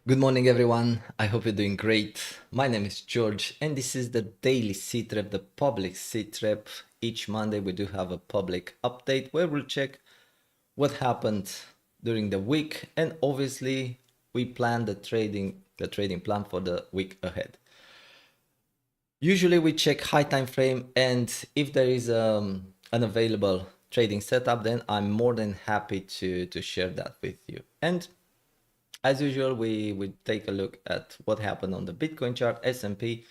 Good morning, everyone. I hope you're doing great. My name is George, and this is the daily Sitrep, the public Sitrep. Each Monday, we do have a public update where we'll check what happened during the week, and obviously, we plan the trading plan for the week ahead. Usually, we check high time frame, and if there is an available trading setup, then I'm more than happy to share that with you. And as usual, we take a look at what happened on the Bitcoin chart, S&P,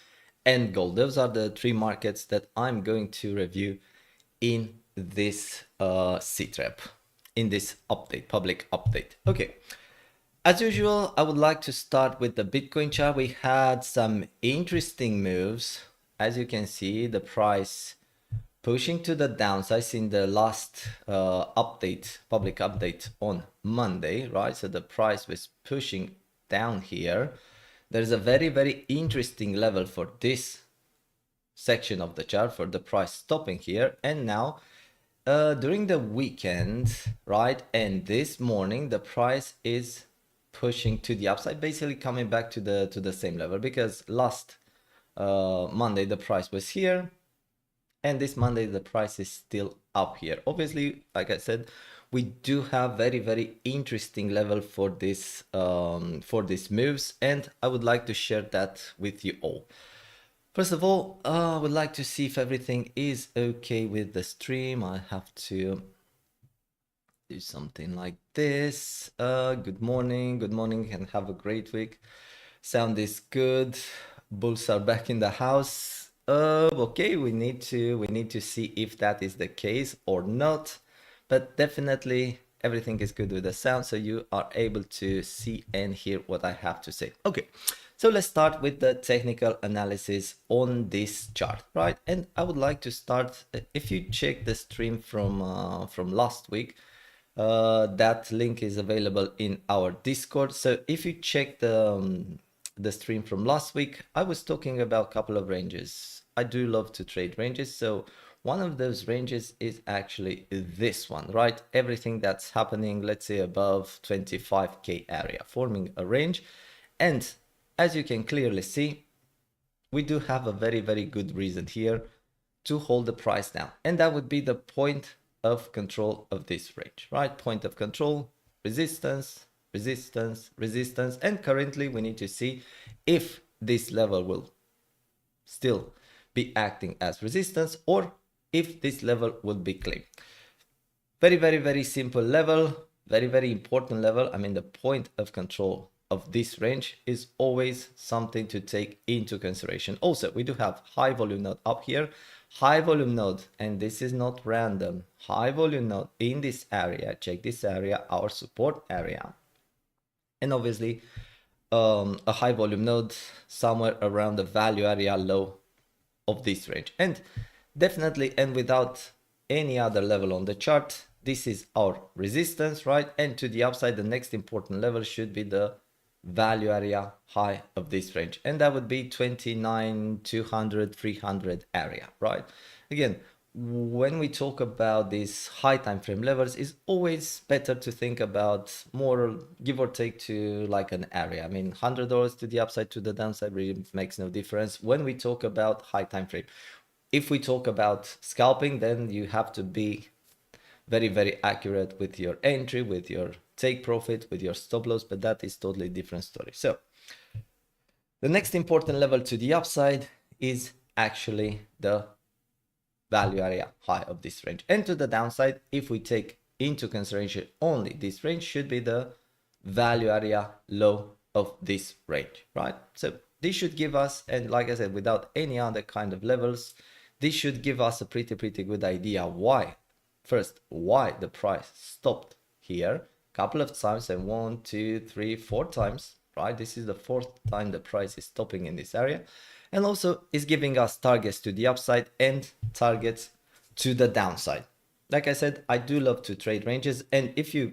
and gold. Those are the three markets that I'm going to review in this Sitrep, in this update, public update. Okay, as usual, I would like to start with the Bitcoin chart. We had some interesting moves. As you can see, the price pushing to the downside in the last update, public update on Monday, right? So the price was pushing down here. There's a very interesting level for this section of the chart, for the price stopping here. And now during the weekend, right, and this morning, the price is pushing to the upside, basically coming back to the same level, because last Monday the price was here, and this Monday the price is still up here. Obviously, like I said, we do have very interesting level for this for these moves, and I would like to share that with you all. First of all, I would like to see if everything is okay with the stream. I have to do something like this. Good morning, and have a great week. Sound is good. Bulls are back in the house. Okay, we need to see if that is the case or not, but definitely everything is good with the sound, so you are able to see and hear what I have to say. Okay, so let's start with the technical analysis on this chart, right? And I would like to start, if you check the stream from last week, that link is available in our Discord. So if you check the stream from last week, I was talking about a couple of ranges. I do love to trade ranges. So one of those ranges is actually this one, right? Everything that's happening, let's say above 25K area, forming a range. And as you can clearly see, we do have a very good reason here to hold the price down. And that would be the point of control of this range, right? Point of control, resistance, resistance, resistance. And currently we need to see if this level will still be acting as resistance or if this level will be claimed. Very simple level, very important level. I mean, the point of control of this range is always something to take into consideration. Also, we do have high volume node up here, high volume node, and this is not random, high volume node in this area. Check this area, our support area, and obviously a high volume node somewhere around the value area low of this range. And definitely, and without any other level on the chart, this is our resistance, right? And to the upside, the next important level should be the value area high of this range, and that would be 29, 200, 300 area, right? Again, when we talk about these high time frame levels, it's always better to think about more, give or take, to like an area. I mean, $100 to the upside, to the downside really makes no difference when we talk about high time frame. If we talk about scalping, then you have to be very accurate with your entry, with your take profit, with your stop loss, but that is totally different story. So the next important level to the upside is actually the value area high of this range, and to the downside, if we take into consideration only this range, should be the value area low of this range, right? So this should give us, and like I said, without any other kind of levels, this should give us a pretty good idea why the price stopped here a couple of times, and 1, 2, 3, 4 times, right? This is the fourth time the price is stopping in this area, and also is giving us targets to the upside and targets to the downside. Like I said, I do love to trade ranges, and if you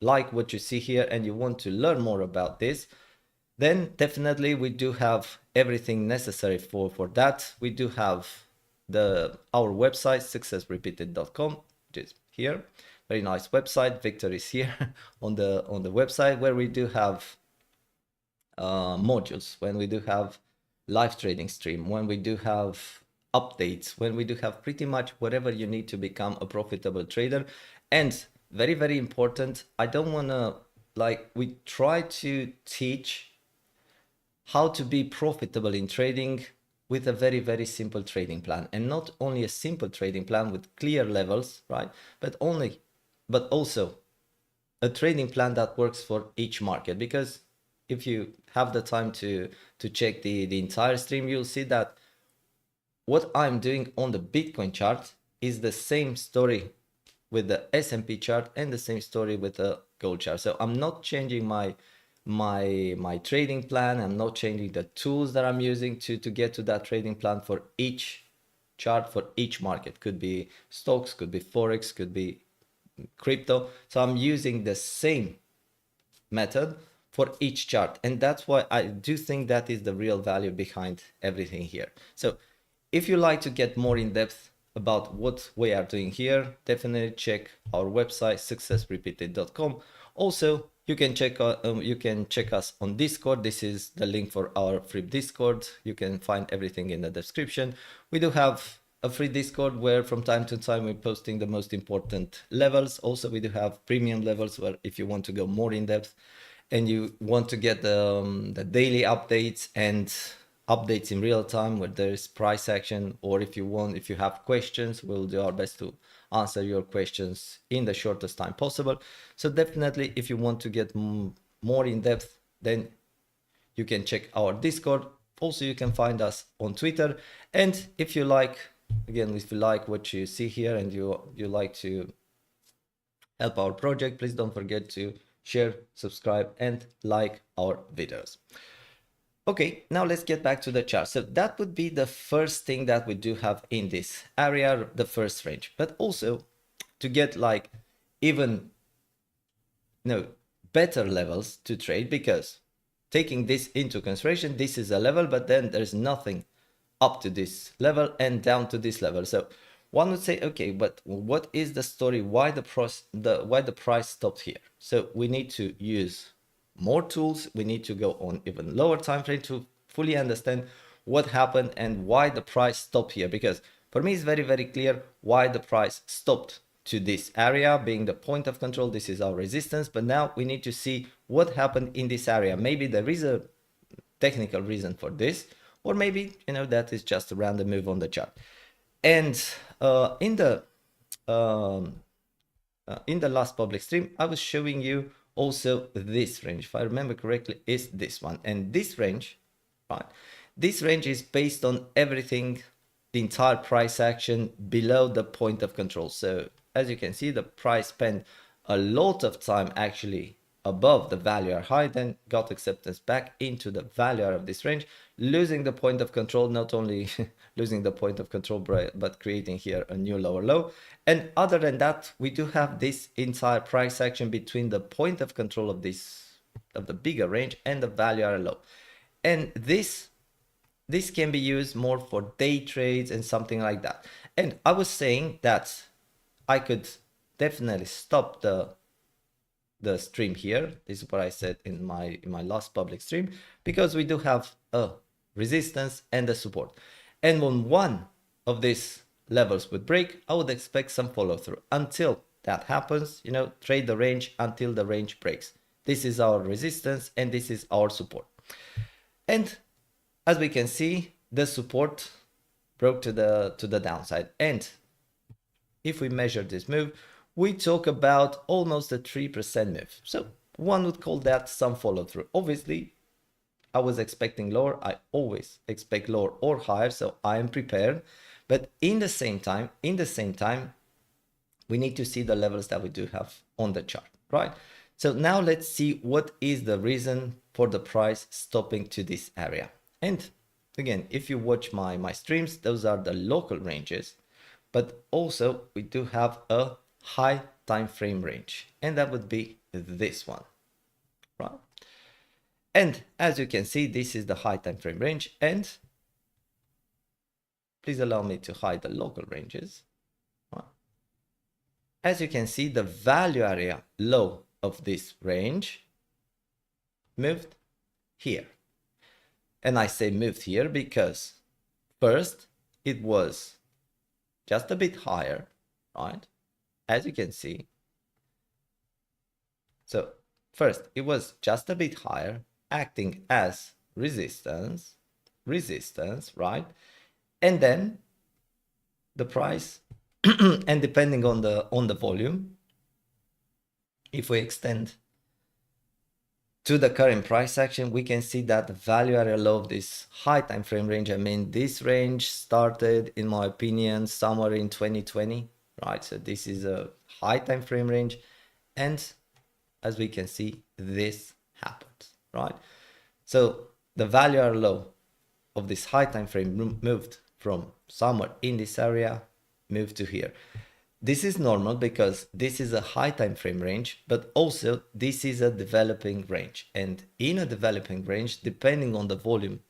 like what you see here and you want to learn more about this, then definitely we do have everything necessary for that. We do have our website, successrepeated.com, which is here. Very nice website. Victor is here on the website, where we do have modules, when we do have live trading stream, when we do have updates, when we do have pretty much whatever you need to become a profitable trader. And very, very important, I don't want to, like, we try to teach how to be profitable in trading with a very, very simple trading plan, and not only a simple trading plan with clear levels, right? But also a trading plan that works for each market. Because if you have the time to check the entire stream, you'll see that what I'm doing on the Bitcoin chart is the same story with the S&P chart and the same story with the gold chart. So I'm not changing my trading plan. I'm not changing the tools that I'm using to get to that trading plan for each chart, for each market. Could be stocks, could be forex, could be crypto. So I'm using the same method for each chart, and that's why I do think that is the real value behind everything here. So if you like to get more in depth about what we are doing here, definitely check our website successrepeated.com. Also, you can check us on Discord. This is the link for our free Discord. You can find everything in the description. We do have a free Discord where from time to time we're posting the most important levels. Also, we do have premium levels where if you want to go more in depth and you want to get the daily updates and updates in real time where there is price action, or if you have questions, we'll do our best to answer your questions in the shortest time possible. So definitely, if you want to get more in depth, then you can check our Discord. Also, you can find us on Twitter. And if you like, again, if you like what you see here and you like to help our project, please don't forget to share, subscribe, and like our videos. Okay, now let's get back to the chart. So that would be the first thing that we do have in this area, the first range. But also to get like even better levels to trade, because taking this into consideration, this is a level, but then there's nothing up to this level and down to this level. So one would say, okay, but what is the story? Why the price stopped here? So we need to use more tools. We need to go on even lower time frame to fully understand what happened and why the price stopped here. Because for me, it's very, very clear why the price stopped to this area being the point of control. This is our resistance, but now we need to see what happened in this area. Maybe there is a technical reason for this, or maybe that is just a random move on the chart. And in the last public stream, I was showing you also this range, if I remember correctly, is this one. And this range, right? This range is based on everything, the entire price action below the point of control. So as you can see, the price spent a lot of time actually above the value high, then got acceptance back into the value of this range, losing the point of control, not only losing the point of control, but creating here a new lower low. And other than that, we do have this entire price action between the point of control of the bigger range and the value low. And this can be used more for day trades and something like that. And I was saying that I could definitely stop the stream here. This is what I said in my last public stream, because we do have a resistance and a support. And when one of these levels would break, I would expect some follow through. Until that happens, trade the range until the range breaks. This is our resistance and this is our support. And as we can see, the support broke to the downside. And if we measure this move, we talk about almost a 3% move. So one would call that some follow through. Obviously, I was expecting lower. I always expect lower or higher, so I am prepared. But in the same time, we need to see the levels that we do have on the chart, right? So now let's see what is the reason for the price stopping to this area. And again, if you watch my streams, those are the local ranges, but also we do have a high time frame range, and that would be this one, right? And as you can see, this is the high time frame range. And please allow me to hide the local ranges. Right? As you can see, the value area low of this range moved here. And I say moved here because first it was just a bit higher, right? As you can see. So first it was just a bit higher, acting as resistance, right? And then the price and depending on the volume, if we extend to the current price action, we can see that the value area low of this high time frame range, I mean, this range started, in my opinion, somewhere in 2020, right? So this is a high time frame range. And as we can see, this happened, right? So the value area low of this high time frame moved from somewhere in this area, moved to here. This is normal because this is a high time frame range, but also this is a developing range. And in a developing range, depending on the volume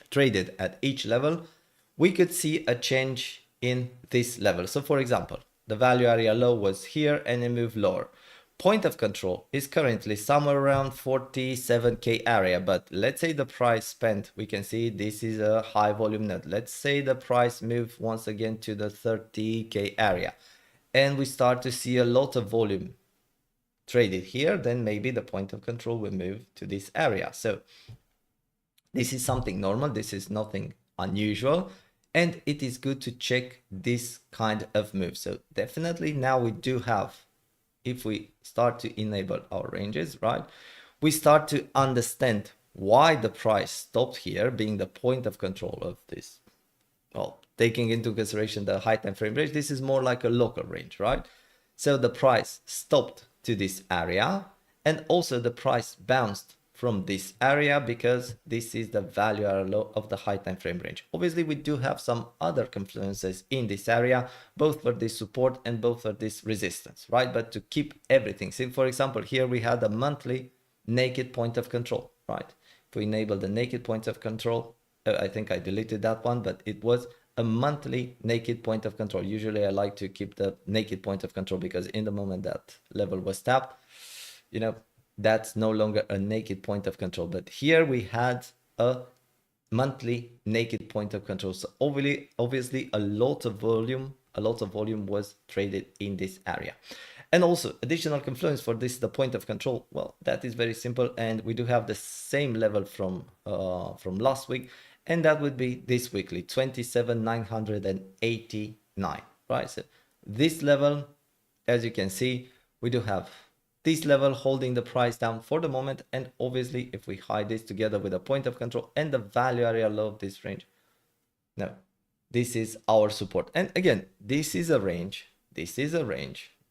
traded at each level, we could see a change in this level. So for example, the value area low was here and it moved lower. Point of control is currently somewhere around 47K area, but let's say the price spent, we can see this is a high volume node. Let's say the price moved once again to the 30K area. And we start to see a lot of volume traded here, then maybe the point of control will move to this area. So this is something normal. This is nothing unusual. And it is good to check this kind of move. So definitely now we do have, if we start to enable our ranges, right, we start to understand why the price stopped here, being the point of control of this. Well, taking into consideration the high time frame range, this is more like a local range, right? So the price stopped to this area, and also the price bounced from this area because this is the value area low of the high time frame range. Obviously, we do have some other confluences in this area, both for this support and both for this resistance, right? But to keep everything, see, for example, here we had a monthly naked point of control, right? If we enable the naked point of control, I think I deleted that one, but it was a monthly naked point of control. Usually I like to keep the naked point of control because in the moment that level was tapped, you know, that's no longer a naked point of control. But here we had a monthly naked point of control. So obviously a lot of volume was traded in this area. And also additional confluence for this, the point of control. Well, that is very simple. And we do have the same level from last week. And that would be this weekly, 27,989, right? So this level, as you can see, we do have this level holding the price down for the moment. And obviously, if we hide this together with a point of control and the value area low of this range, now this is our support. And again, this is a range,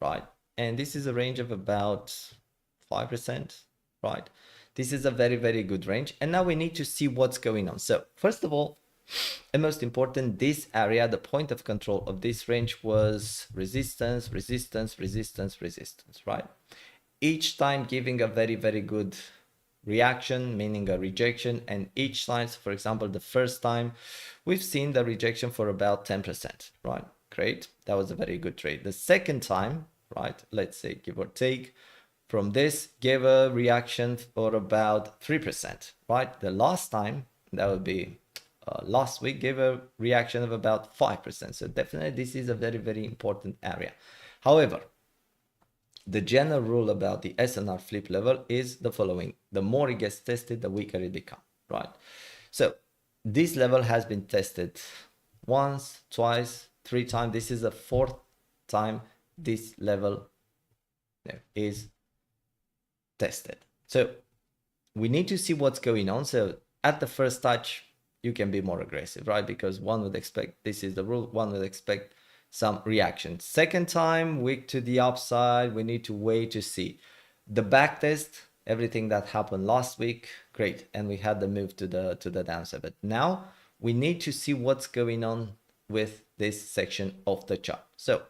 right? And this is a range of about 5%, right? This is a very, very good range. And now we need to see what's going on. So first of all, and most important, this area, the point of control of this range was resistance, right? Each time giving a very, very good reaction, meaning a rejection. And each time, for example, the first time we've seen the rejection for about 10%, right? Great. That was a very good trade. The second time, right, let's say give or take, from this gave a reaction for about 3%, right? The last time, that would be last week, gave a reaction of about 5%. So definitely this is a very, very important area. However, the general rule about the SNR flip level is the following. The more it gets tested, the weaker it becomes, right? So this level has been tested once, twice, 3 times. This is the 4th time this level is tested. So we need to see what's going on. So at the first touch, you can be more aggressive, right? Because one would expect, this is the rule, one would expect some reaction. Second time, weak to the upside, we need to wait to see. The back test, everything that happened last week, great. And we had the move to the downside. But now we need to see what's going on with this section of the chart. So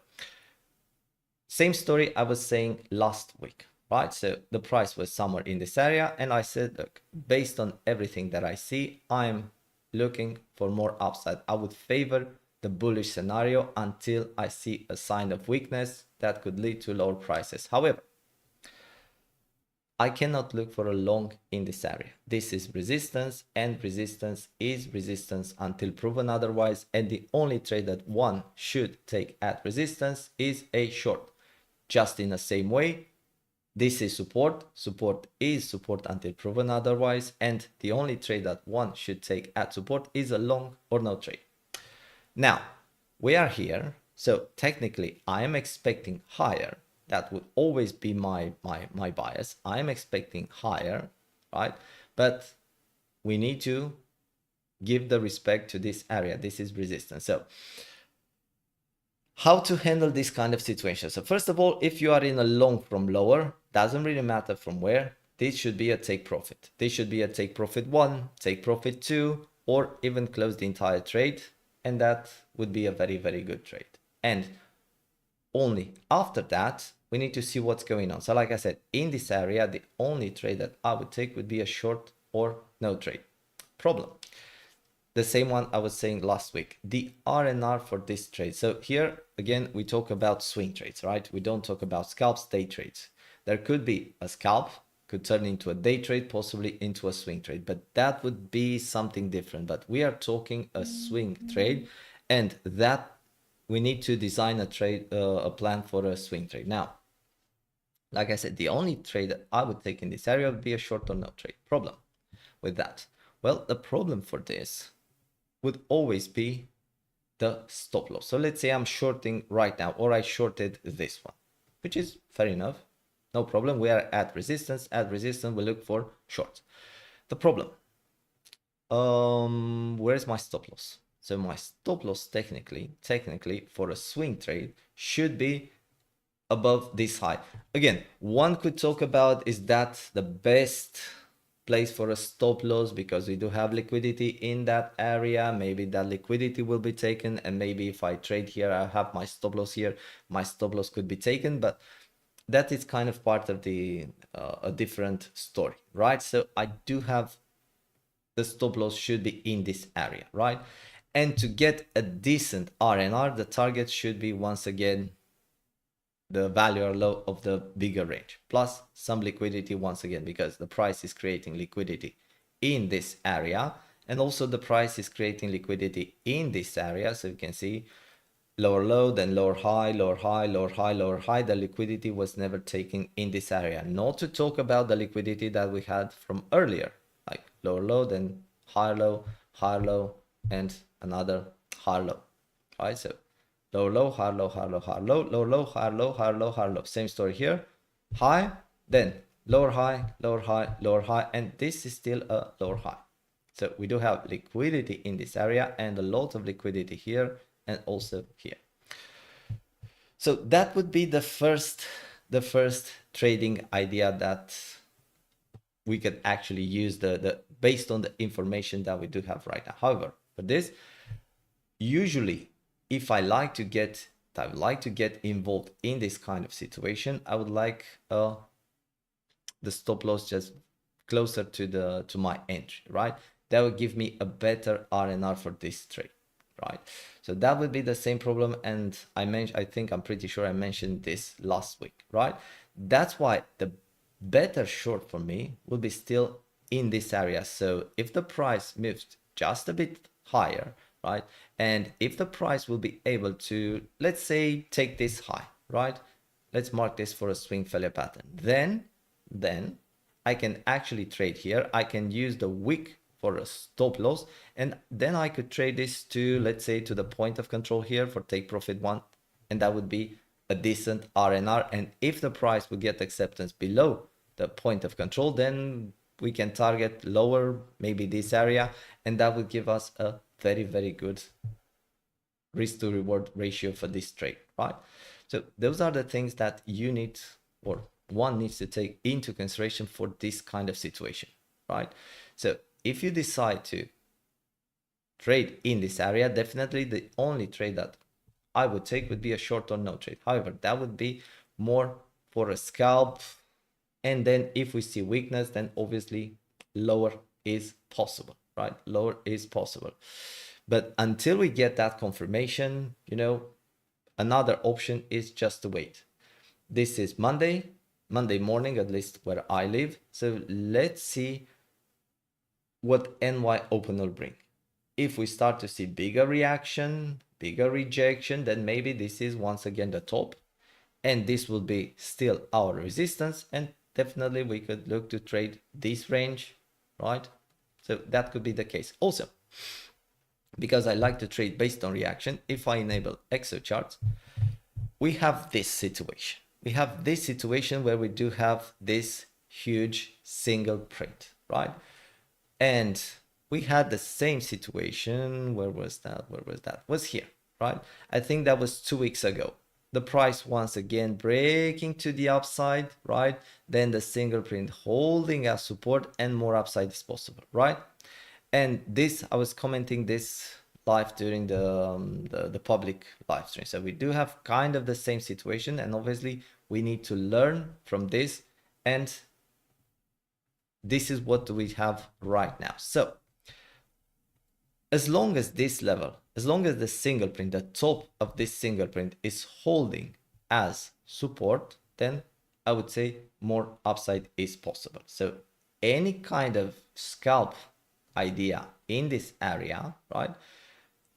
same story I was saying last week, right? So the price was somewhere in this area. And I said, look, based on everything that I see, I'm looking for more upside. I would favor the bullish scenario until I see a sign of weakness that could lead to lower prices. However, I cannot look for a long in this area. This is resistance, and resistance is resistance until proven otherwise. And the only trade that one should take at resistance is a short. Just in the same way, this is support. Support is support until proven otherwise. And the only trade that one should take at support is a long or no trade. Now, we are here. So technically, I am expecting higher. That would always be my bias. I'm expecting higher, right? But we need to give the respect to this area. This is resistance. So how to handle this kind of situation? So first of all, if you are in a long from lower, doesn't really matter from where, this should be a take profit. This should be a take profit 1, take profit 2, or even close the entire trade. And that would be a very, very good trade. And only after that, we need to see what's going on. So like I said, in this area, the only trade that I would take would be a short or no trade. Problem. The same one I was saying last week, the R&R for this trade. So here, again, we talk about swing trades, right? We don't talk about scalps, day trades. There could be a scalp, could turn into a day trade, possibly into a swing trade, but that would be something different. But we are talking a swing trade, and that we need to design a trade, a plan for a swing trade. Now, like I said, the only trade that I would take in this area would be a short or no trade. Problem with that? Well, the problem for this would always be the stop loss. So let's say I'm shorting right now, or I shorted this one, which is fair enough. No problem. We are at resistance. At resistance, we look for shorts. The problem, where's my stop loss? So my stop loss technically for a swing trade should be above this high. Again, one could talk about, is that the best place for a stop loss because we do have liquidity in that area? Maybe that liquidity will be taken, and maybe if I trade here, I have my stop loss here, my stop loss could be taken, but that is kind of part of the a different story, right? So I do have the stop loss should be in this area, right? And to get a decent R&R, the target should be once again the value or low of the bigger range, plus some liquidity once again, because the price is creating liquidity in this area, and also the price is creating liquidity in this area. So you can see lower low, then lower high, lower high, lower high, lower high. The liquidity was never taken in this area. Not to talk about the liquidity that we had from earlier, like lower low, then higher low, and another higher low. All right, so lower low, higher low, higher low, higher low, lower low, higher low, higher low, higher low. Same story here. High, then lower high, lower high, lower high, and this is still a lower high. So we do have liquidity in this area and a lot of liquidity here and also here. So that would be the first trading idea that we could actually use based on the information that we do have right now. However, for this, usually if I like to get involved in this kind of situation, I would like the stop loss just closer to my entry, right? That would give me a better R&R for this trade, right? So that would be the same problem, and I'm pretty sure I mentioned this last week, right? That's why the better short for me will be still in this area. So if the price moves just a bit higher, right, and if the price will be able to, let's say, take this high, right, let's mark this for a swing failure pattern, then I can actually trade here. I can use the wick for a stop loss, and then I could trade this to, let's say, to the point of control here for take profit 1, and that would be a decent R&R. And if the price will get acceptance below the point of control, then we can target lower, maybe this area, and that would give us a very, very good risk to reward ratio for this trade, right? So those are the things that you need, or one needs to take into consideration for this kind of situation, right? So if you decide to trade in this area, definitely the only trade that I would take would be a short or no trade. However, that would be more for a scalp. And then if we see weakness, then obviously lower is possible, right? Lower is possible. But until we get that confirmation, you know, another option is just to wait. This is Monday. Monday morning, at least where I live. So let's see what NY open will bring. If we start to see bigger reaction, bigger rejection, then maybe this is once again the top, and this will be still our resistance, and definitely we could look to trade this range, right? So that could be the case. Also, because I like to trade based on reaction, if I enable XAUUSD charts, we have this situation. We have this situation where we do have this huge single print, right? And we had the same situation. Where was that? Where was that? Was here, right? I think that was 2 weeks ago. The price once again breaking to the upside, right? Then the single print holding as support, and more upside is possible, right? And this, I was commenting this live during the public live stream. So we do have kind of the same situation, and obviously we need to learn from this, and this is what we have right now. So as long as this level, as long as the single print, the top of this single print is holding as support, then I would say more upside is possible. So any kind of scalp idea in this area, right?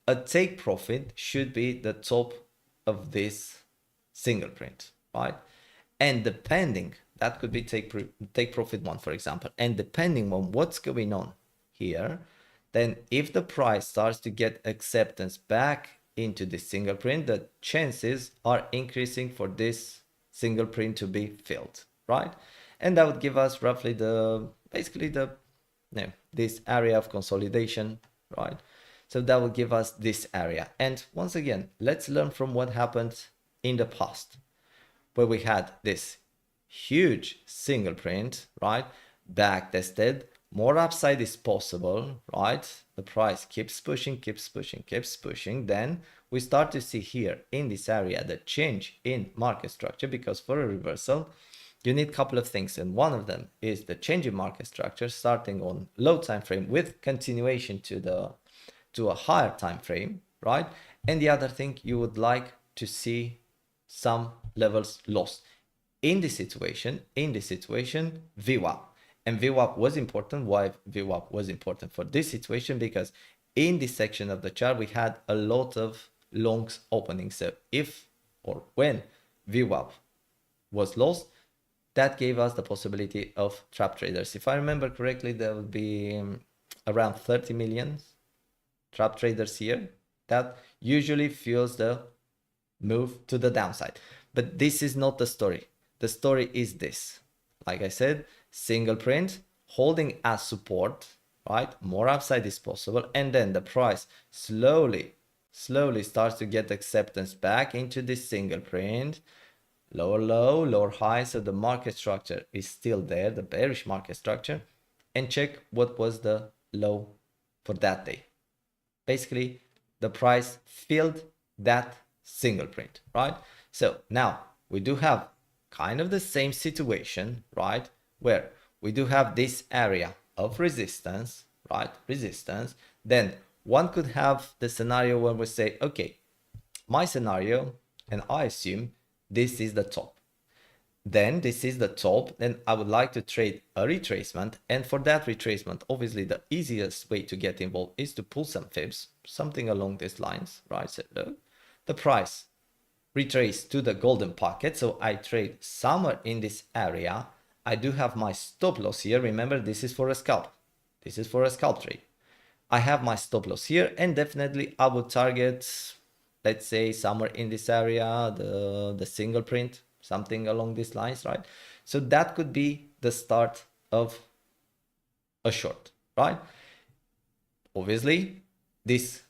A take profit should be the top of this single print, right? And depending, that could be take profit one, for example, and depending on what's going on here, then if the price starts to get acceptance back into the single print, the chances are increasing for this single print to be filled, right? And that would give us roughly this area of consolidation, right? So that will give us this area. And once again, let's learn from what happened in the past, where we had this huge single print, right? Back tested, more upside is possible, right? The price keeps pushing, keeps pushing, keeps pushing. Then we start to see here in this area the change in market structure, because for a reversal, you need a couple of things. And one of them is the change in market structure starting on low time frame with continuation to a higher time frame, right? And the other thing, you would like to see some levels lost. In this situation, VWAP. And VWAP was important. Why VWAP was important for this situation? Because in this section of the chart, we had a lot of longs opening. So if or when VWAP was lost, that gave us the possibility of trap traders. If I remember correctly, there would be around 30 million trap traders here. That usually fuels the move to the downside. But this is not the story. The story is this. Like I said, single print holding as support, right? More upside is possible. And then the price slowly starts to get acceptance back into this single print. Lower low, lower high. So the market structure is still there, the bearish market structure. And check what was the low for that day. Basically, the price filled that single print, right? So now we do have kind of the same situation, right? Where we do have this area of resistance, right? Resistance. Then one could have the scenario where we say, okay, my scenario, and I assume this is the top. Then this is the top, then I would like to trade a retracement. And for that retracement, obviously the easiest way to get involved is to pull some fibs, something along these lines, right? So the price retrace to the golden pocket. So I trade somewhere in this area. I do have my stop loss here. Remember, this is for a scalp. This is for a scalp trade. I have my stop loss here, and definitely I would target, let's say, somewhere in this area, the single print, something along these lines, right? So that could be the start of a short, right? Obviously, this,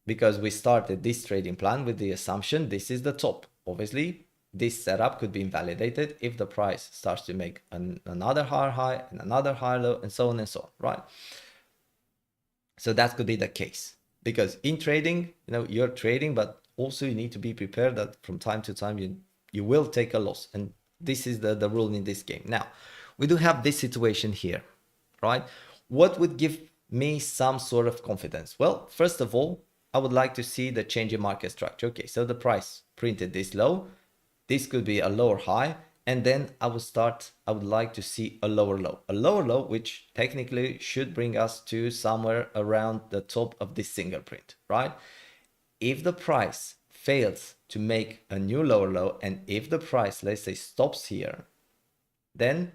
because we started this trading plan with the assumption this is the top. Obviously, this setup could be invalidated if the price starts to make another higher high and another higher low, and so on and so on, right? So that could be the case, because in trading, you're trading, but also you need to be prepared that from time to time you will take a loss, and this is the rule in this game. Now we do have this situation here, right? What would give me some sort of confidence? Well, first of all, I would like to see the change in market structure. Okay, so the price printed this low, this could be a lower high, and then I would like to see a lower low, which technically should bring us to somewhere around the top of this single print, right? If the price fails to make a new lower low, and if the price, let's say, stops here, then,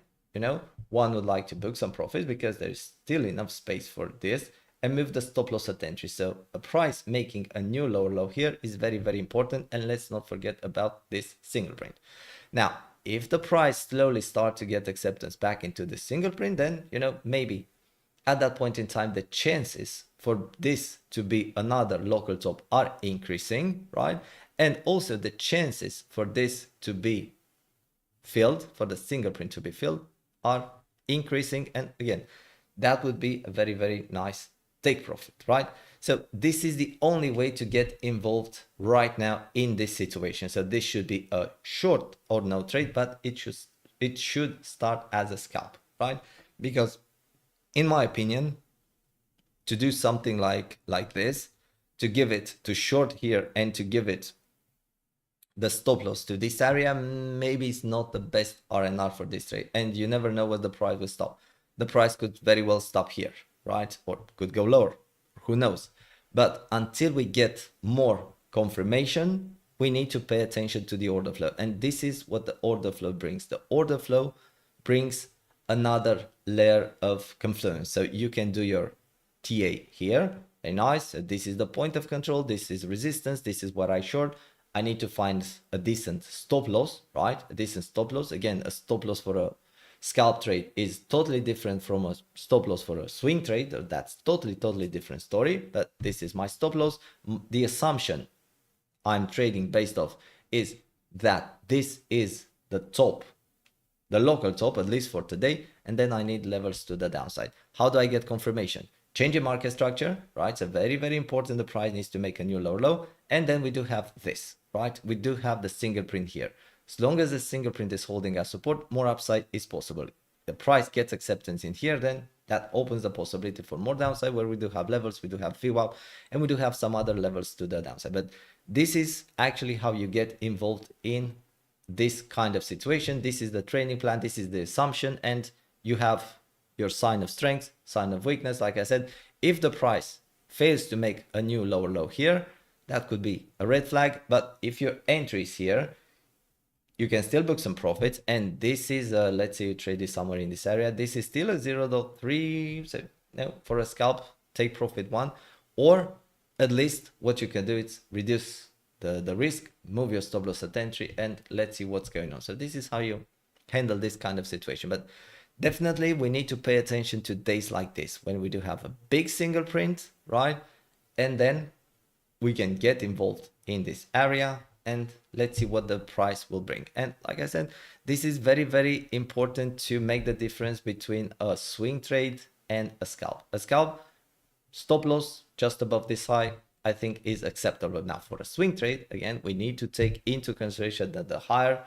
one would like to book some profits because there's still enough space for this, and move the stop loss at entry. So a price making a new lower low here is very, very important. And let's not forget about this single print. Now, if the price slowly starts to get acceptance back into the single print, then, maybe at that point in time, the chances for this to be another local top are increasing, right? And also the chances for this to be filled, for the single print to be filled, are increasing. And again, that would be a very, very nice take profit, right? So this is the only way to get involved right now in this situation. So this should be a short or no trade, but it should start as a scalp, right? Because in my opinion, to do something like this, to give it to short here and to give it the stop loss to this area, maybe it's not the best R&R for this trade. And you never know what the price will stop. The price could very well stop here, right? Or could go lower, who knows? But until we get more confirmation, we need to pay attention to the order flow. And this is what the order flow brings. The order flow brings another layer of confluence. So you can do your TA here, very nice. So this is the point of control, this is resistance, this is what I short. I need to find a decent stop loss, right? A decent stop loss. Again, a stop loss for a scalp trade is totally different from a stop loss for a swing trade. That's totally different story, but this is my stop loss. The assumption I'm trading based off is that this is the top, the local top, at least for today, and then I need levels to the downside. How do I get confirmation? Changing market structure, right? So very, very important. The price needs to make a new lower low. And then we do have this, right? We do have the single print here. As long as the single print is holding as support, more upside is possible. The price gets acceptance in here, then that opens the possibility for more downside, where we do have levels, we do have VWAP, and we do have some other levels to the downside. But this is actually how you get involved in this kind of situation. This is the training plan, this is the assumption, and you have your sign of strength, sign of weakness. Like I said, if the price fails to make a new lower low here, that could be a red flag. But if your entry is here, you can still book some profits. And this is, let's say you trade this somewhere in this area. This is still a 0.3. So for a scalp, take profit 1. Or at least what you can do is reduce the risk, move your stop loss at entry, and let's see what's going on. So this is how you handle this kind of situation. But definitely we need to pay attention to days like this, when we do have a big single print, right? And then we can get involved in this area, and let's see what the price will bring. And like I said, this is very, very important to make the difference between a swing trade and a scalp. A scalp stop loss just above this high, I think, is acceptable. Now for a swing trade, again, we need to take into consideration that the higher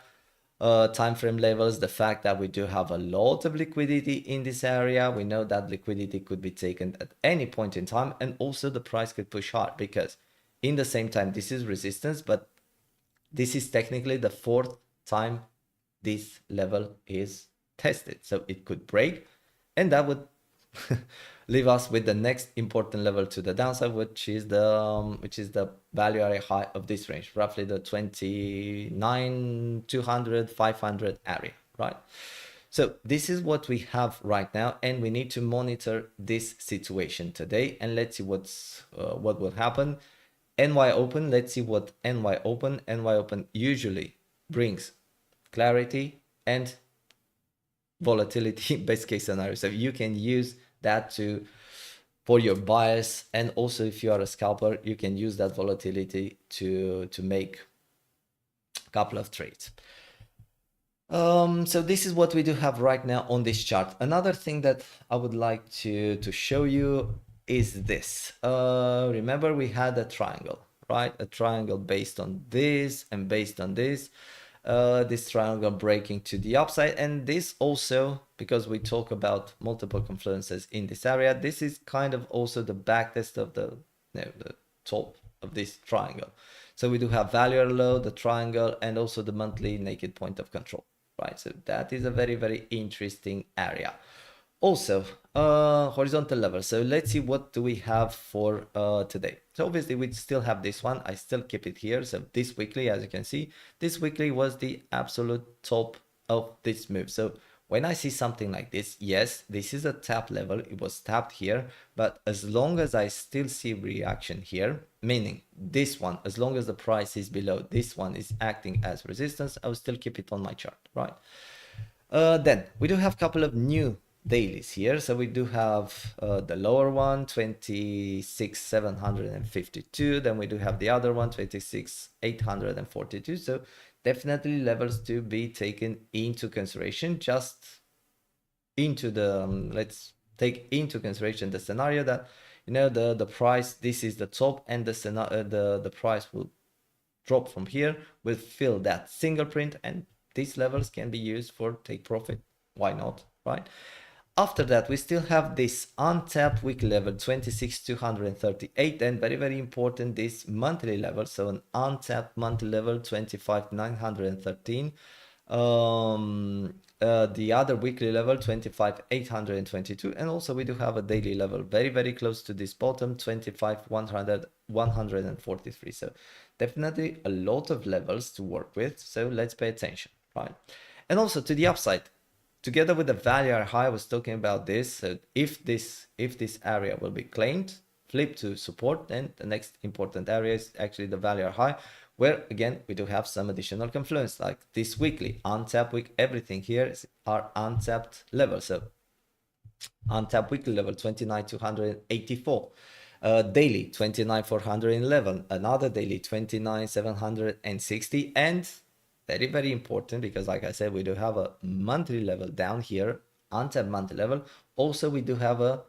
time frame levels, the fact that we do have a lot of liquidity in this area, we know that liquidity could be taken at any point in time, and also the price could push hard, because in the same time this is resistance, but this is technically the 4th time this level is tested. So it could break, and that would leave us with the next important level to the downside, which is the value area high of this range, roughly the 29, 200, 500 area, right? So this is what we have right now, and we need to monitor this situation today, and let's see what will happen. NY open, let's see what NY open usually brings clarity and volatility best case scenario. So you can use that for your bias, and also if you are a scalper, you can use that volatility to make a couple of trades. So this is what we do have right now on this chart. Another thing that I would like to show you is this. Remember, we had a triangle, right? A triangle based on this and based on this. This triangle breaking to the upside, and this also, because we talk about multiple confluences in this area, this is kind of also the backtest of the top of this triangle. So we do have value low, the triangle, and also the monthly naked point of control, right? So that is a very, very interesting area. Also, horizontal level. So let's see what do we have for today. So obviously we still have this one. I still keep it here. So this weekly, as you can see, this weekly was the absolute top of this move. So when I see something like this, yes, this is a tap level. It was tapped here, but as long as I still see reaction here, meaning this one, as long as the price is below, this one is acting as resistance, I will still keep it on my chart, right? Then we do have a couple of new dailies here. So we do have the lower one, 26,752. Then we do have the other one, 26,842. So definitely levels to be taken into consideration. Just into the let's take into consideration the scenario that, you know, the price, this is the top, and the price will drop from here, will fill that single print, and these levels can be used for take profit. Why not, right? After that, we still have this untapped weekly level 26,238, and very, very important, this monthly level. So an untapped monthly level 25,913. The other weekly level 25,822, and also we do have a daily level very, very close to this bottom 25,143. So definitely a lot of levels to work with. So let's pay attention, right? And also to the upside, together with the value high, I was talking about this. So if this area will be claimed, flip to support, then the next important area is actually the value high, where again we do have some additional confluence, like this weekly untapped week. Everything here is our untapped level. So untapped weekly level 29,284, daily 29,411, another daily 29,760, and very, very important, because like I said, we do have a monthly level down here, untapped monthly level. Also, we do have a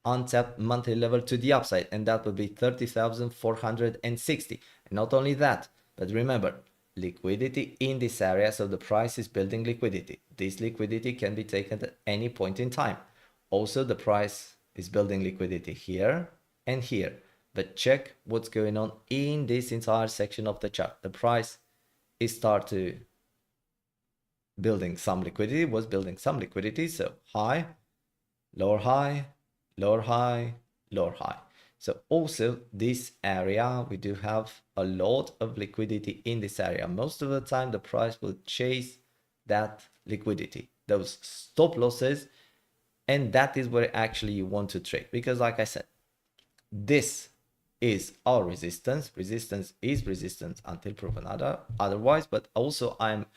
untapped monthly level to the upside, and that would be 30,460. And not only that, but remember, liquidity in this area, so the price is building liquidity. This liquidity can be taken at any point in time. Also, the price is building liquidity here and here. But check what's going on in this entire section of the chart. The price is start to building some liquidity, was building some liquidity. So high, lower high, lower high, lower high. So also this area, we do have a lot of liquidity in this area. Most of the time, the price will chase that liquidity, those stop losses, and that is where actually you want to trade. Because like I said, this is our resistance. Resistance is resistance until proven otherwise. But also I'm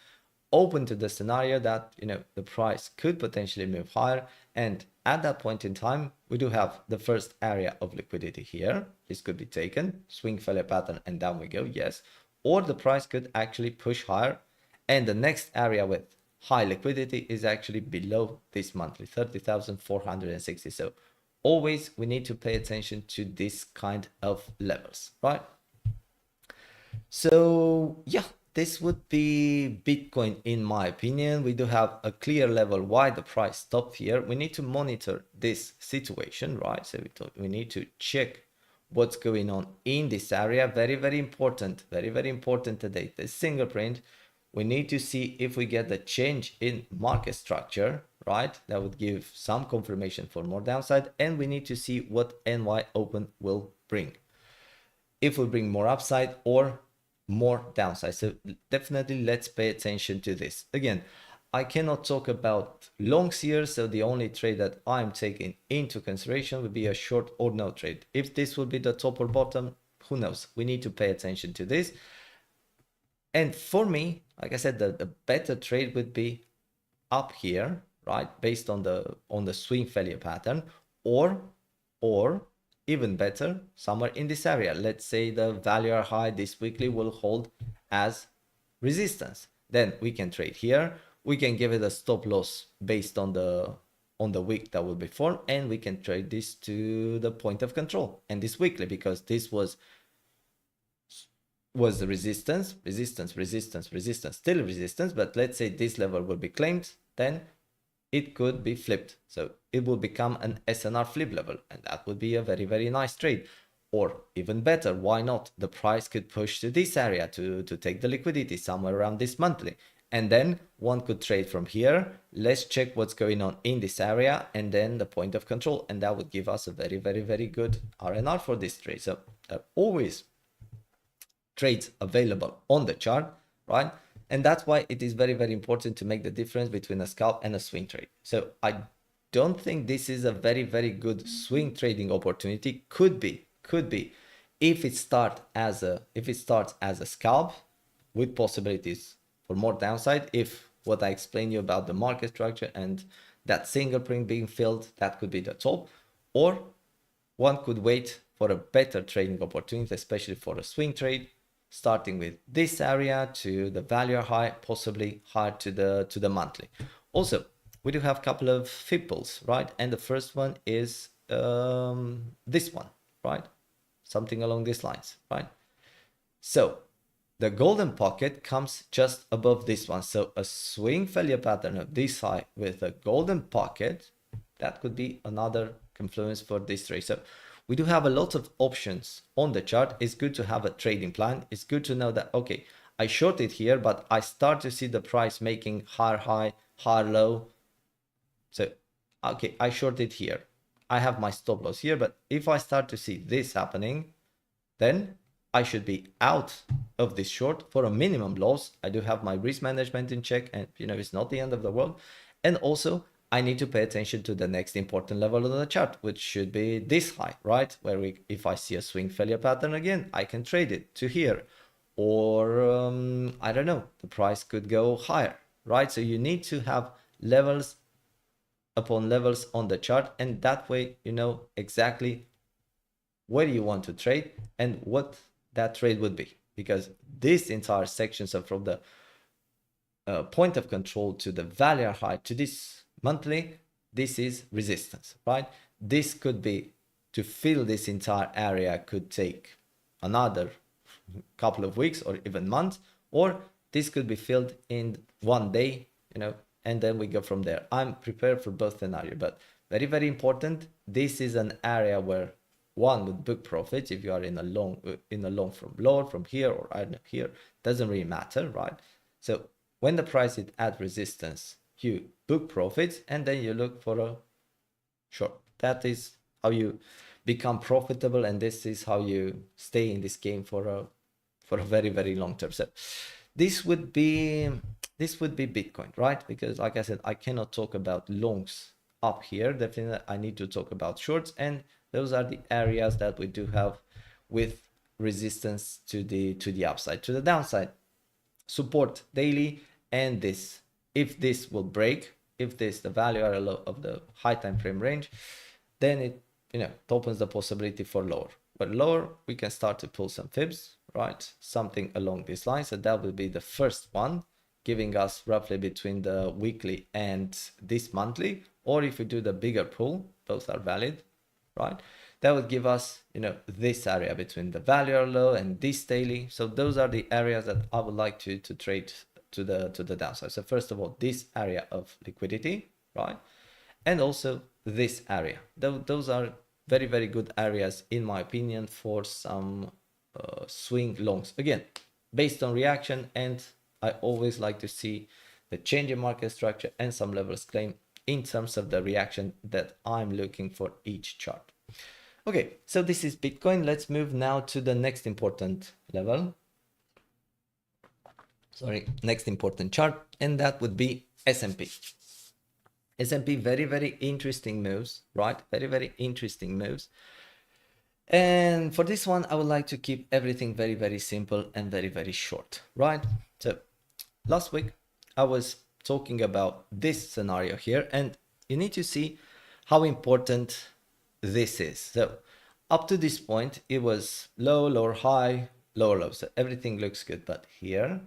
open to the scenario that, you know, the price could potentially move higher, and at that point in time we do have the first area of liquidity here. This could be taken, swing failure pattern, and down we go, yes. Or the price could actually push higher, and the next area with high liquidity is actually below this monthly 30,460. So always we need to pay attention to this kind of levels, right? So yeah, this would be Bitcoin in my opinion. We do have a clear level why the price stopped here. We need to monitor this situation, right? So we need to check what's going on in this area. Very, very important today, the single print. We need to see if we get the change in market structure, right? That would give some confirmation for more downside, and we need to see what NY open will bring. If we bring more upside or more downside. So definitely let's pay attention to this. Again, I cannot talk about longs here, so the only trade that I'm taking into consideration would be a short or no trade. If this will be the top or bottom, who knows? We need to pay attention to this. And for me, like I said, the better trade would be up here, right? Based on the swing failure pattern, or even better, somewhere in this area. Let's say the value high this weekly will hold as resistance. Then we can trade here. We can give it a stop loss based on the week that will be formed, and we can trade this to the point of control. And this weekly, because this was the resistance, still resistance, but let's say this level will be claimed, then it could be flipped. So it will become an SNR flip level, and that would be a very, very nice trade. Or even better, why not? The price could push to this area to take the liquidity somewhere around this monthly, And then one could trade from here. Let's check what's going on in this area and then the point of control. And that would give us a very, very, very good R&R for this trade. So there are always trades available on the chart, right? And that's why it is very, very important to make the difference between a scalp and a swing trade. So I don't think this is a very, very good swing trading opportunity. Could be if it starts as a scalp with possibilities for more downside. If what I explained you about the market structure and that single print being filled, that could be the top. Or one could wait for a better trading opportunity, especially for a swing trade, starting with this area to the value high, possibly high to the monthly. Also, we do have a couple of fipples, right? And the first one is this one, right? Something along these lines, right? So the golden pocket comes just above this one. So a swing failure pattern of this high with a golden pocket, that could be another confluence for this trade. So we do have a lot of options on the chart. It's good to have a trading plan. It's good to know that, okay, I shorted here, but I start to see the price making higher high, higher low. So, okay, I shorted here. I have my stop loss here, but if I start to see this happening, then I should be out of this short for a minimum loss. I do have my risk management in check, and it's not the end of the world. And also I need to pay attention to the next important level of the chart, which should be this high, right? Where if I see a swing failure pattern again, I can trade it to here. Or I don't know, the price could go higher, right? So you need to have levels upon levels on the chart, and that way you know exactly where you want to trade and what that trade would be, because this entire sections are from the point of control to the value high to this monthly, this is resistance, right? This could be, to fill this entire area could take another couple of weeks or even months, or this could be filled in one day, and then we go from there. I'm prepared for both scenarios, but very, very important, this is an area where one would book profits if you are in a long from lower, from here, or I don't know, here, doesn't really matter, right? So when the price is at resistance, you book profits and then you look for a short. That is how you become profitable, and this is how you stay in this game for a very, very long term. So this would be Bitcoin, right? Because like I said, I cannot talk about longs up here. Definitely I need to talk about shorts, and those are the areas that we do have with resistance to the upside. To the downside, support daily, and this, if this will break, if this the value are low of the high time frame range, then it opens the possibility for lower. But lower, we can start to pull some fibs, right? Something along these lines. So that will be the first one, giving us roughly between the weekly and this monthly. Or if we do the bigger pull, both are valid, right? That would give us, this area between the value or low and this daily. So those are the areas that I would like to trade to the downside. So first of all, this area of liquidity, right? And also this area. Those are very, very good areas in my opinion for some swing longs. Again, based on reaction, and I always like to see the change in market structure and some levels claim in terms of the reaction that I'm looking for each chart. Okay, so this is Bitcoin. Let's move now to the next important level. Next important chart, and that would be S&P. S&P, very, very interesting moves, right? Very, very interesting moves. And for this one, I would like to keep everything very, very simple and very, very short, right? So last week, I was talking about this scenario here, and you need to see how important this is. So up to this point, it was low, lower, high, lower, low. So everything looks good, but here,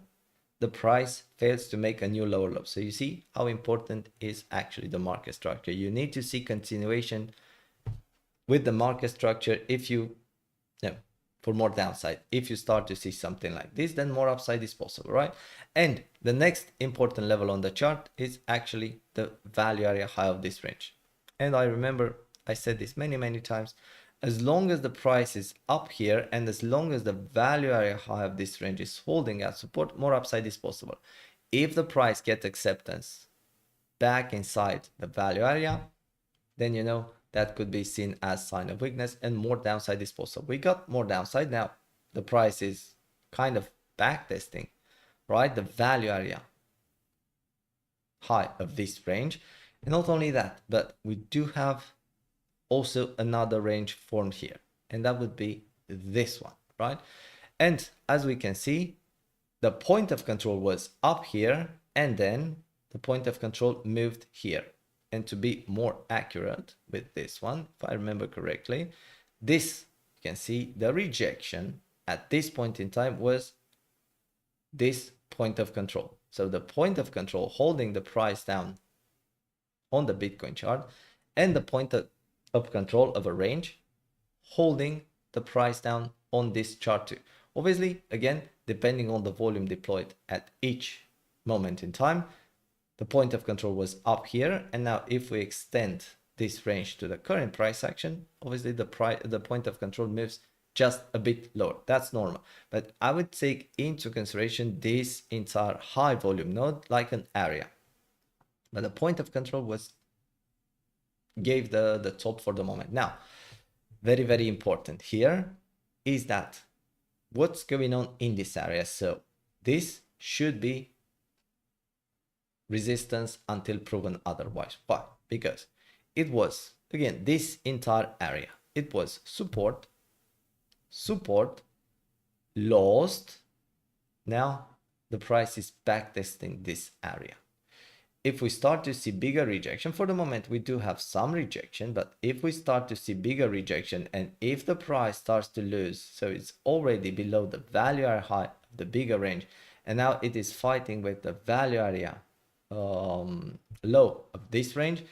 the price fails to make a new lower low. So you see how important is actually the market structure. You need to see continuation with the market structure if you, for more downside. If you start to see something like this, then more upside is possible, right? And the next important level on the chart is actually the value area high of this range. And I remember I said this many, many times, as long as the price is up here and as long as the value area high of this range is holding at support, more upside is possible. if the price gets acceptance back inside the value area, then you know that could be seen as sign of weakness and more downside is possible. We got more downside now. The price is kind of back testing, right? The value area high of this range. And not only that, but we do have also another range formed here, and that would be this one, right? And as we can see, the point of control was up here, and then the point of control moved here. And to be more accurate with this one, if I remember correctly, this, you can see the rejection at this point in time was this point of control. So the point of control holding the price down on the Bitcoin chart, and the point of control of a range holding the price down on this chart too. Obviously, again, depending on the volume deployed at each moment in time, the point of control was up here. And now if we extend this range to the current price action, obviously the point of control moves just a bit lower. That's normal. But I would take into consideration this entire high volume node like an area. But the point of control gave the top for the moment. Now, very, very important here is that what's going on in this area. So this should be resistance until proven otherwise. Why? Because it was, again, this entire area, it was support, lost. Now the price is backtesting this area. If we start to see bigger rejection, for the moment we do have some rejection, but if we start to see bigger rejection and if the price starts to lose, so it's already below the value area high, the bigger range, and now it is fighting with the value area low of this range.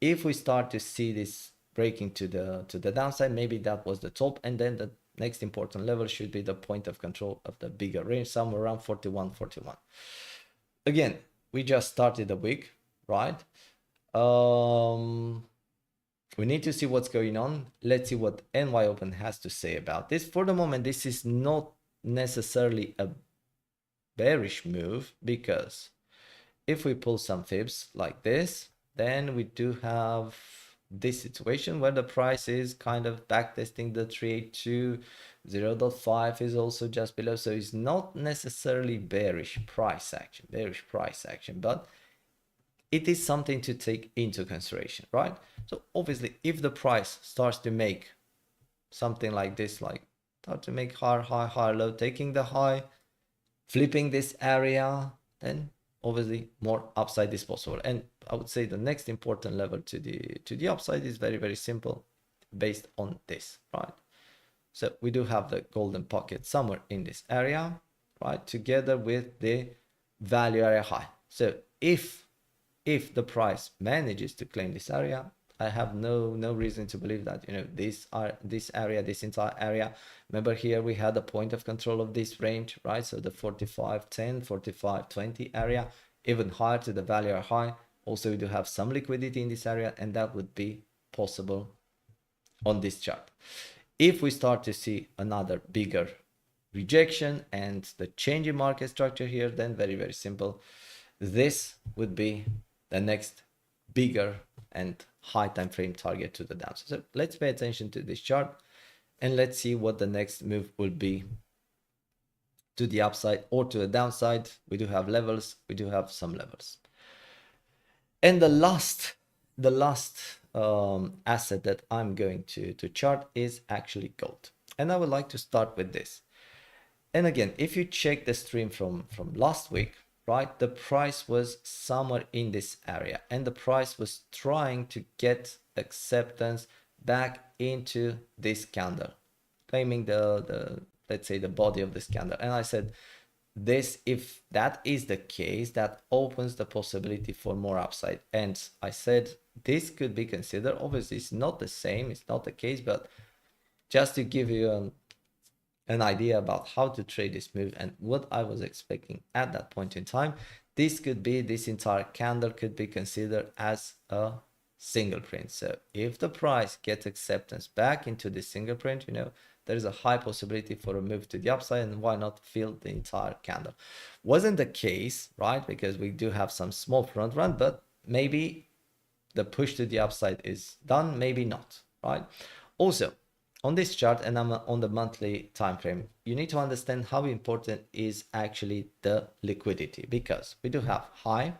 If we start to see this breaking to the downside, maybe that was the top, and then the next important level should be the point of control of the bigger range, somewhere around 41. Again, we just started the week, right? We need to see what's going on. Let's see what NY Open has to say about this. For the moment, this is not necessarily a bearish move, because if we pull some fibs like this, then we do have this situation where the price is kind of backtesting the 382, 0.5 is also just below. So it's not necessarily bearish price action, but it is something to take into consideration, right? So obviously, if the price starts to make something like this, like start to make higher low, taking the high, flipping this area, then obviously more upside is possible. And I would say the next important level to the upside is very, very simple, based on this, right? So we do have the golden pocket somewhere in this area, right, together with the value area high. So if the price manages to claim this area, I have no reason to believe that, you know, this entire area, remember here we had a point of control of this range, right? So the 45.10, 45.20 area, even higher to the value area high. Also, we do have some liquidity in this area, and that would be possible on this chart. If we start to see another bigger rejection and the change in market structure here, then very, very simple. This would be the next bigger and high time frame target to the downside. So let's pay attention to this chart and let's see what the next move will be to the upside or to the downside. We do have levels, we do have some levels. And the last asset that I'm going to chart is actually gold. And I would like to start with this. And again, if you check the stream from last week, right, the price was somewhere in this area and the price was trying to get acceptance back into this candle, claiming the let's say the body of this candle. And I said, this, if that is the case, that opens the possibility for more upside. And I said this could be considered, obviously it's not the same, it's not the case, but just to give you an idea about how to trade this move and what I was expecting at that point in time, this entire candle could be considered as a single print. So if the price gets acceptance back into this single print, you know, there is a high possibility for a move to the upside, and why not fill the entire candle? Wasn't the case, right? Because we do have some small front run, but maybe the push to the upside is done, maybe not, right? Also, on this chart, and I'm on the monthly time frame, you need to understand how important is actually the liquidity, because we do have high,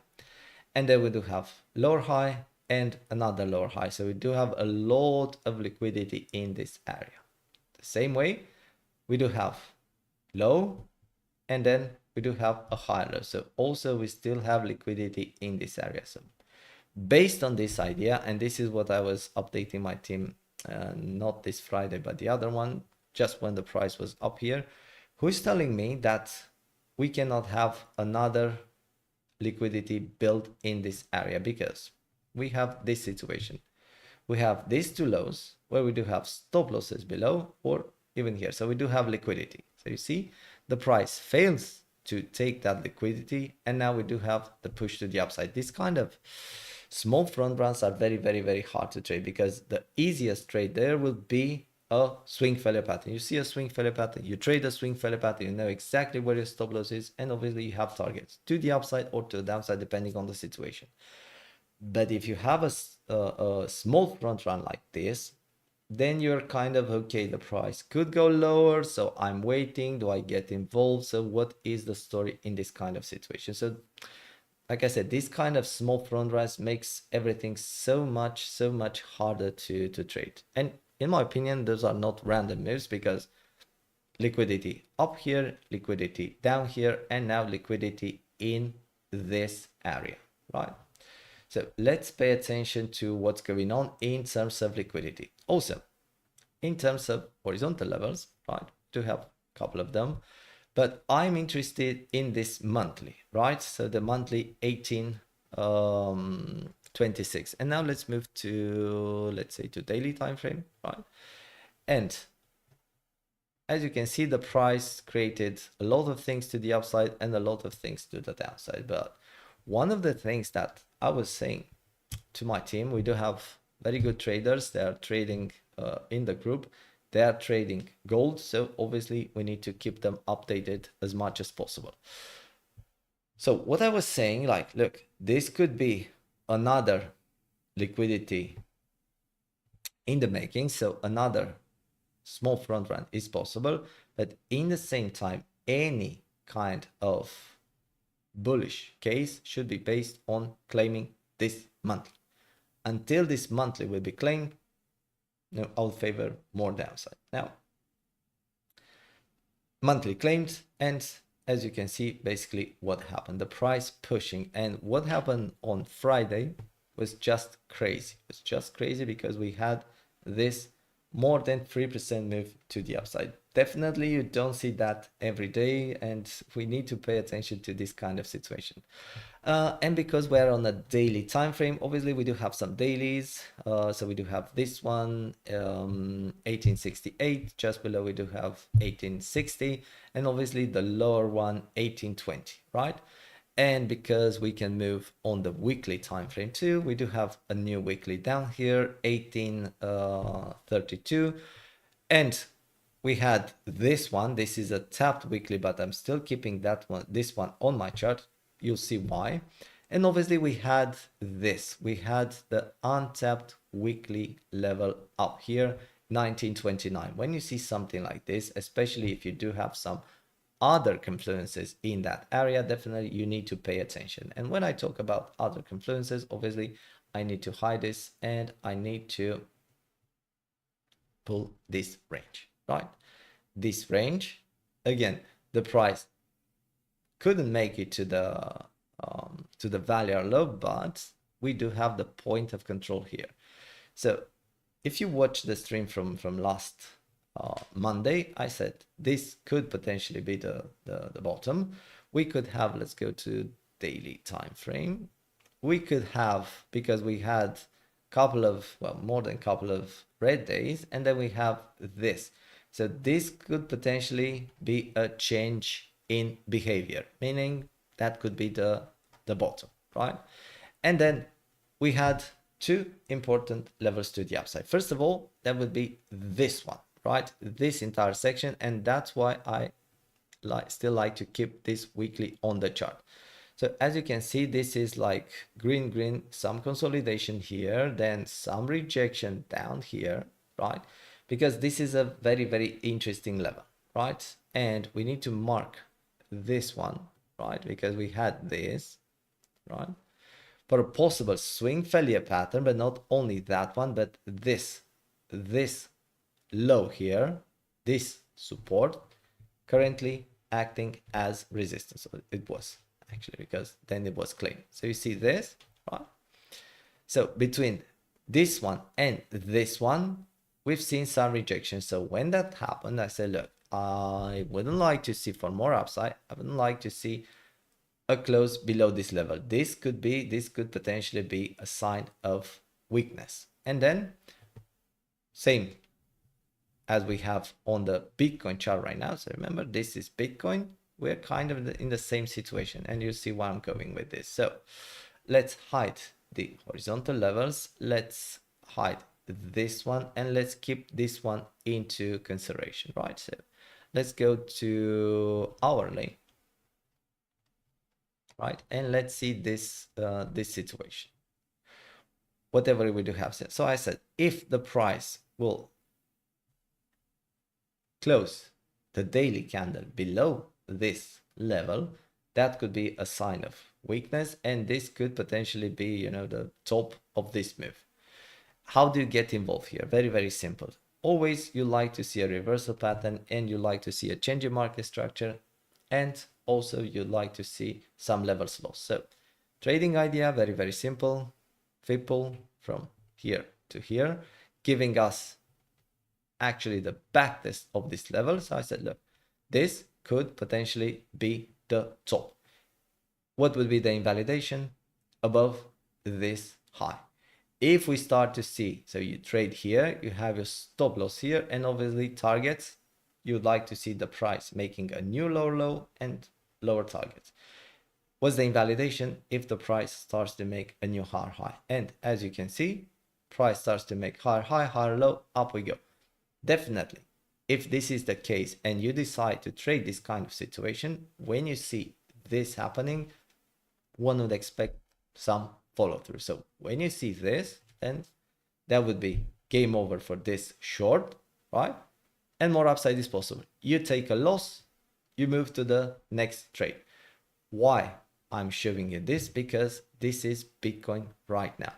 and then we do have lower high and another lower high. So we do have a lot of liquidity in this area. The same way, we do have low, and then we do have a high low. So also we still have liquidity in this area. So based on this idea, and this is what I was updating my team, not this Friday, but the other one, just when the price was up here, who's telling me that we cannot have another liquidity built in this area, because we have this situation. We have these two lows where we do have stop losses below, or even here. So we do have liquidity. So you see the price fails to take that liquidity, and now we do have the push to the upside. This kind of small front runs are very, very, very hard to trade, because the easiest trade there will be a swing failure pattern. You see a swing failure pattern, you trade a swing failure pattern, you know exactly where your stop loss is, and obviously you have targets to the upside or to the downside depending on the situation. But if you have a small front run like this, then you're kind of, okay, the price could go lower, so I'm waiting, do I get involved? So what is the story in this kind of situation? So like I said, this kind of small front runs makes everything so much harder to trade. And in my opinion, those are not random moves, because liquidity up here, liquidity down here, and now liquidity in this area, right? So let's pay attention to what's going on in terms of liquidity. Also, in terms of horizontal levels, right, to have a couple of them, but I'm interested in this monthly, right? So the monthly 1826. And now let's move to, let's say, to daily time frame, right? And as you can see, the price created a lot of things to the upside and a lot of things to the downside. But one of the things that I was saying to my team, we do have very good traders. They are trading in the group. They are trading gold, so obviously we need to keep them updated as much as possible. So what I was saying, like, look, this could be another liquidity in the making, so another small front run is possible, but in the same time, any kind of bullish case should be based on claiming this monthly. Until this monthly will be claimed, no, I'll favor more downside. Now, monthly claimed, and as you can see, basically what happened, the price pushing, and what happened on Friday was just crazy. It was just crazy because we had this more than 3% move to the upside. Definitely you don't see that every day, and we need to pay attention to this kind of situation. And because we're on a daily time frame, obviously we do have some dailies. So we do have this one, 1868, just below we do have 1860, and obviously the lower one, 1820, right? And because we can move on the weekly time frame too, we do have a new weekly down here, 1832, and we had this one. This is a tapped weekly, but I'm still keeping that one, this one on my chart. You'll see why. And obviously we had this, we had the untapped weekly level up here, 1929. When you see something like this, especially if you do have some other confluences in that area, definitely you need to pay attention. And when I talk about other confluences, obviously I need to hide this and I need to pull this range, right? This range, again, the price couldn't make it to the value low, but we do have the point of control here. So if you watch the stream from last Monday, I said this could potentially be the bottom. We could have, let's go to daily time frame. We could have, because we had couple of, well, more than couple of red days, and then we have this. So this could potentially be a change in behavior, meaning that could be the bottom, right? And then we had two important levels to the upside. First of all, that would be this one, right? This entire section, and that's why I still like to keep this weekly on the chart. So as you can see, this is like green, some consolidation here, then some rejection down here, right? Because this is a very interesting level, right? And we need to mark this one, right? Because we had this, right? For a possible swing failure pattern, but not only that one, but this low here, this support currently acting as resistance. So it was actually, because then it was claimed. So you see this, right? So between this one and this one, we've seen some rejection. So when that happened, I said, look, I wouldn't like to see for more upside. I wouldn't like to see a close below this level. This could potentially be a sign of weakness. And then same as we have on the Bitcoin chart right now. So remember, this is Bitcoin. We're kind of in the same situation, and you see where I'm going with this. So let's hide the horizontal levels. Let's hide this one, and let's keep this one into consideration, right? So let's go to hourly, right? And let's see this this situation. Whatever we do have. So I said, if the price will close the daily candle below this level, that could be a sign of weakness, and this could potentially be, you know, the top of this move. How do you get involved here? Very simple. Always you like to see a reversal pattern, and you like to see a change in market structure, and also you like to see some levels lost. So trading idea, very simple. Fipple from here to here, giving us actually the backtest of this level. So I said, look, this could potentially be the top. What would be the invalidation? Above this high. If we start to see, so you trade here, you have your stop loss here, and obviously targets, you'd like to see the price making a new lower low and lower targets. What's the invalidation? If the price starts to make a new higher high. And as you can see, price starts to make higher high, higher low, up we go. Definitely, if this is the case and you decide to trade this kind of situation, when you see this happening, one would expect some follow through. So when you see this, then that would be game over for this short, right? And more upside is possible. You take a loss, you move to the next trade. Why I'm showing you this? Because this is Bitcoin right now.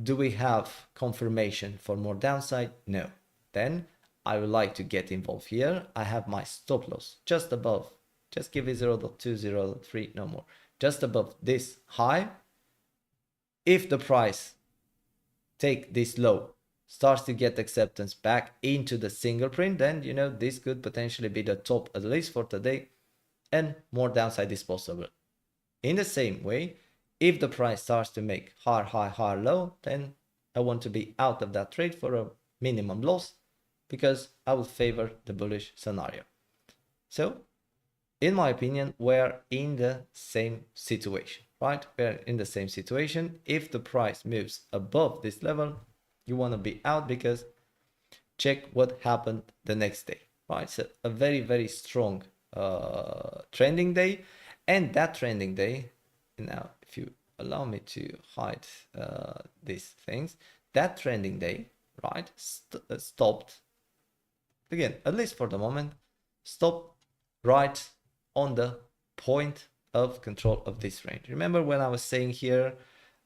Do we have confirmation for more downside? No. Then I would like to get involved here. I have my stop loss just above, just give it 0.2, 0.3, no more, just above this high. If the price take this low, starts to get acceptance back into the single print, then, you know, this could potentially be the top, at least for today, and more downside is possible. In the same way, if the price starts to make higher high, higher low, then I want to be out of that trade for a minimum loss, because I will favor the bullish scenario. So in my opinion, we're in the same situation, right? We're in the same situation. If the price moves above this level, you want to be out, because check what happened the next day, right? So a very strong trending day, and that trending day, now if you allow me to hide these things, that trending day, right, stopped again, at least for the moment, stopped right on the point of control of this range. Remember when I was saying here,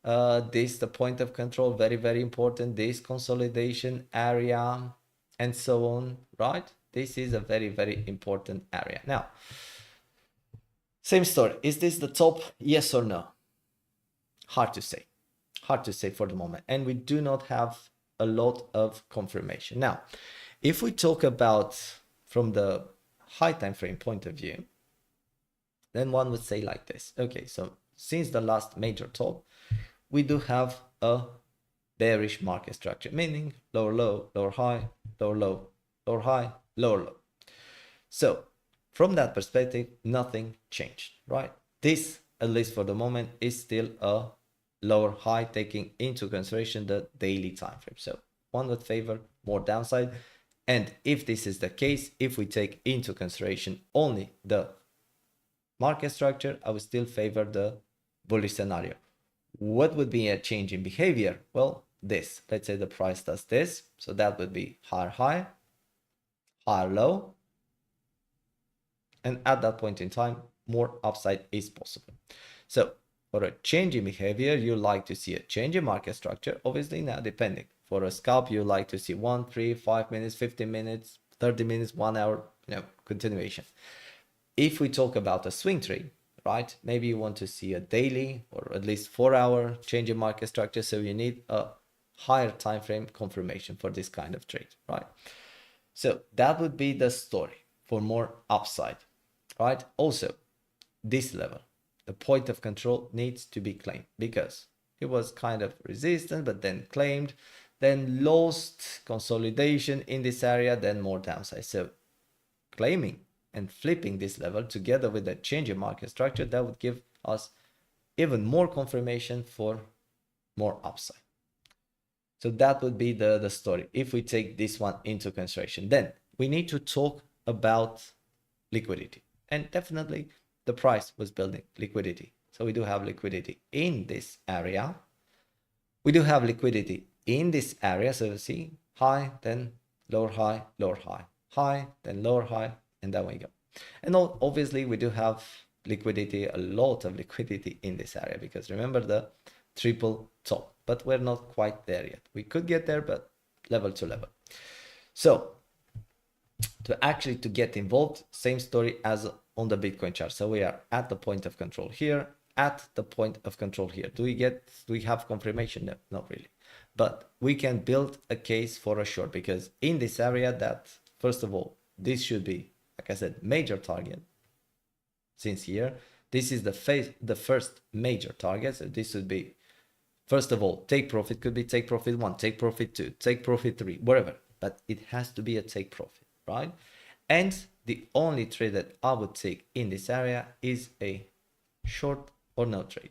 this the point of control, very important, this consolidation area and so on, right? This is a very important area. Now, same story. Is this the top? Yes or no? Hard to say for the moment, and we do not have a lot of confirmation. Now, if we talk about from the high time frame point of view, then one would say like this. Okay, so since the last major top, we do have a bearish market structure, meaning lower low, lower high, lower low, lower high, lower low. So from that perspective, nothing changed, right? This, at least for the moment, is still a lower high, taking into consideration the daily time frame. So one would favor more downside, And if this is the case, if we take into consideration only the market structure, I would still favor the bullish scenario. What would be a change in behavior? Well, this, let's say the price does this. So that would be higher high, higher low. And at that point in time, more upside is possible. So for a change in behavior, you like to see a change in market structure. Obviously now depending. For a scalp, you like to see 1, 3, 5 minutes, 15 minutes, 30 minutes, 1 hour, continuation. If we talk about a swing trade, right? Maybe you want to see a daily or at least 4-hour change in market structure. So you need a higher time frame confirmation for this kind of trade, right? So that would be the story for more upside, right? Also, this level, the point of control needs to be claimed because it was kind of resistant, but then claimed, then lost consolidation in this area, then more downside. So claiming and flipping this level together with the change in market structure, that would give us even more confirmation for more upside. So that would be the story. If we take this one into consideration, then we need to talk about liquidity. And definitely the price was building liquidity. So we do have liquidity in this area. We do have liquidity in this area. So you see high, then lower high, lower high, high, then lower high, and then we go. And obviously we do have liquidity, a lot of liquidity in this area, because remember the triple top, but we're not quite there yet. We could get there, but level to level. So to get involved, same story as on the Bitcoin chart. So we are at the point of control here, at the point of control here. Do we have confirmation? No, not really. But we can build a case for a short, because in this area that, first of all, this should be, like I said, major target. Since here, this is the first major target. So this would be, first of all, take profit, could be take profit 1, take profit 2, take profit 3, whatever. But it has to be a take profit, right? And the only trade that I would take in this area is a short or no trade.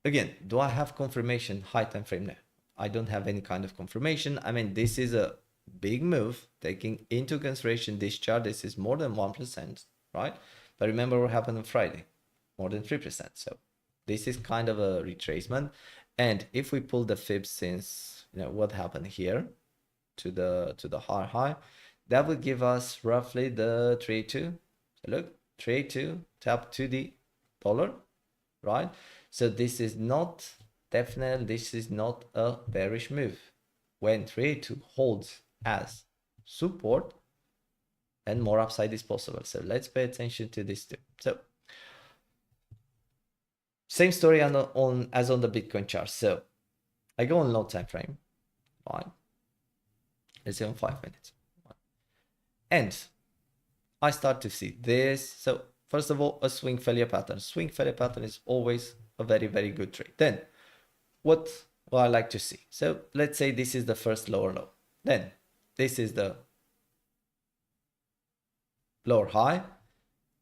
Again, do I have confirmation high time frame? No, I don't have any kind of confirmation. I mean, this is a big move taking into consideration this chart. This is more than 1%, right? But remember what happened on Friday, more than 3%. So this is kind of a retracement. And if we pull the fib since what happened here to the high, that would give us roughly the 382. So look, 382 tap to the dollar, right? So this is not this is not a bearish move. When 382 holds as support, and more upside is possible. So let's pay attention to this too. So same story as on the Bitcoin chart. So I go on low time frame, right? Let's say on 5 minutes, right? And I start to see this. So first of all, a swing failure pattern. Swing failure pattern is always a very, very good trade. Then what I like to see. So let's say this is the first lower low. Then this is the lower high.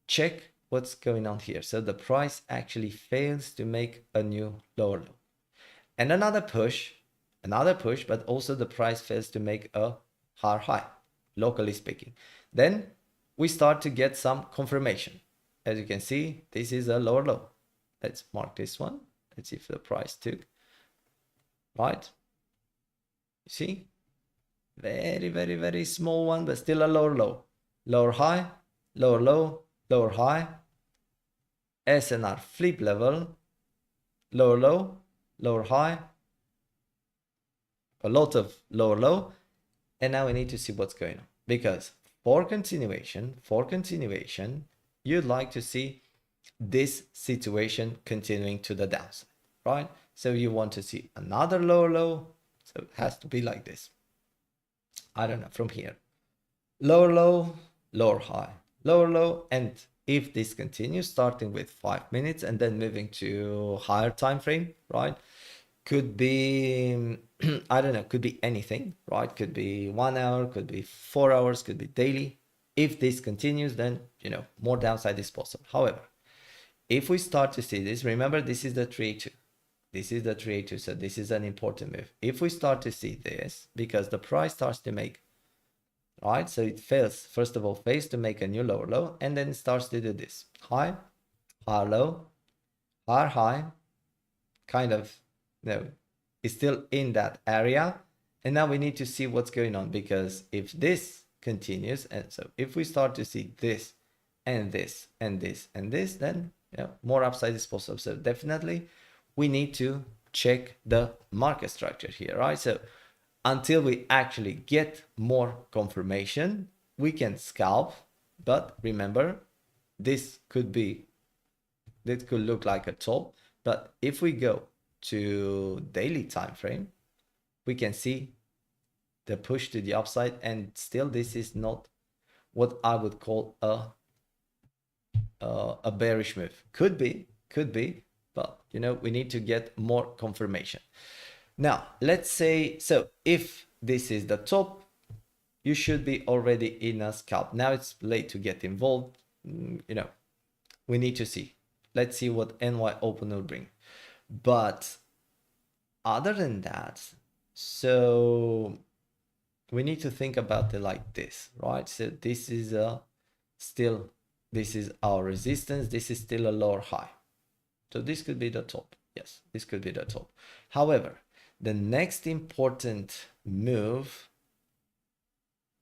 Check what's going on here. So the price actually fails to make a new lower low. And another push, but also the price fails to make a higher high, locally speaking. Then we start to get some confirmation. As you can see, this is a lower low. Let's mark this one. Let's see if the price took, right? You see? Very, very, very small one, but still a lower low. Lower high, lower low, lower high. SNR flip level, lower low, lower high. A lot of lower low. And now we need to see what's going on. Because for continuation, you'd like to see this situation continuing to the downside, right? So you want to see another lower low. So it has to be like this. I don't know, from here. Lower low, lower high, lower low. And if this continues, starting with 5 minutes and then moving to higher time frame, right? Could be, I don't know, could be anything, right? Could be 1 hour, could be 4 hours, could be daily. If this continues, then, more downside is possible. However, if we start to see this, remember, this is the 382. This is the 382, so this is an important move. If we start to see this, because the price starts to make right? So it fails, first of all, fails to make a new lower low, and then it starts to do this. High, higher low, higher high, kind of, it's still in that area. And now we need to see what's going on, because if this continues, and so if we start to see this and this and this and this, then more upside is possible. So definitely we need to check the market structure here, right? So until we actually get more confirmation, we can scalp. But remember, this could look like a top. But if we go to daily time frame, we can see the push to the upside, and still this is not what I would call a bearish move. Could be, but we need to get more confirmation. Now let's say, so if this is the top, you should be already in a scalp. Now it's late to get involved. We need to see. Let's see what NY open will bring. But other than that, so we need to think about it like this, right? So this is this is our resistance. This is still a lower high. So this could be the top. Yes, this could be the top. However, the next important move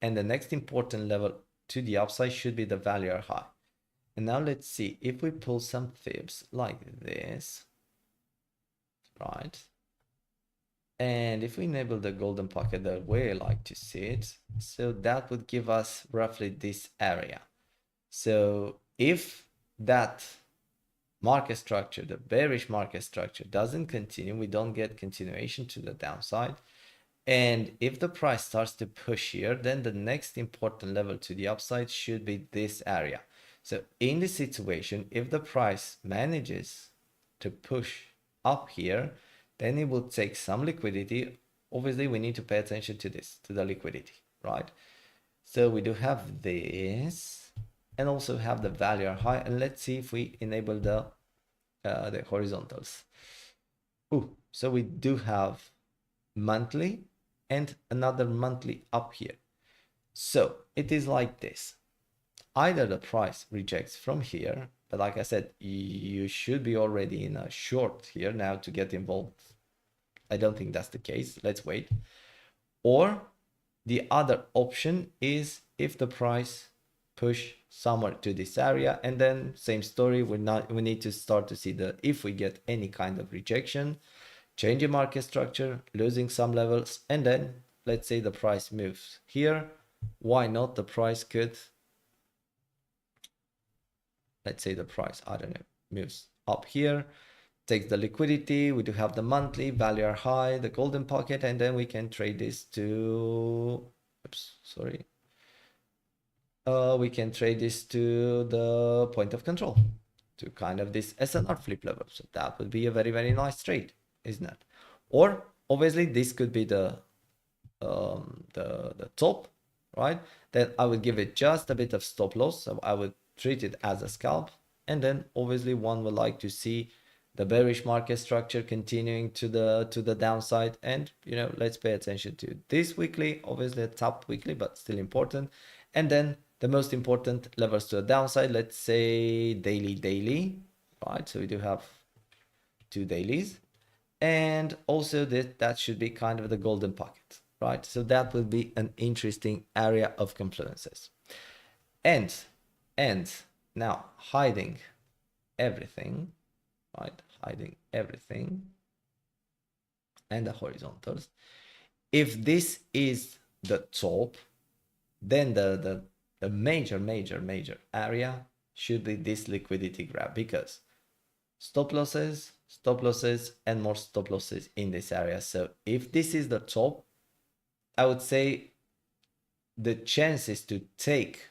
and the next important level to the upside should be the value high. And now let's see if we pull some fibs like this, right? And if we enable the golden pocket the way I like to see it, so that would give us roughly this area. So if that market structure, the bearish market structure, doesn't continue, we don't get continuation to the downside, and if the price starts to push here, then the next important level to the upside should be this area. So in this situation, if the price manages to push up here, then it will take some liquidity. Obviously, we need to pay attention to this, to the liquidity, right? So we do have this, and also have the value high. And let's see if we enable the horizontals. So we do have monthly and another monthly up here. So it is like this. Either the price rejects from here, but like I said, you should be already in a short here now to get involved. I don't think that's the case. Let's wait. Or the other option is if the price push somewhere to this area, and then same story, we need to start to see if we get any kind of rejection, change in market structure, losing some levels, and then let's say the price moves here. Why not? The price could, let's say the price, I don't know, moves up here, takes the liquidity. We do have the monthly value are high, the golden pocket, and then we can trade this to, we can trade this to the point of control, to kind of this SNR flip level. So that would be a very, very nice trade, isn't it? Or obviously this could be the top, right? Then I would give it just a bit of stop loss. So I would treat it as a scalp. And then obviously one would like to see the bearish market structure continuing to the downside. And let's pay attention to this weekly, obviously a top weekly, but still important. And then the most important levels to the downside, let's say daily, right? So we do have 2 dailies, and also that should be kind of the golden pocket, right? So that will be an interesting area of confluences. And now hiding everything, right? Hiding everything and the horizontals. If this is the top, then the major area should be this liquidity grab, because stop losses, and more stop losses in this area. So if this is the top, I would say the chances to take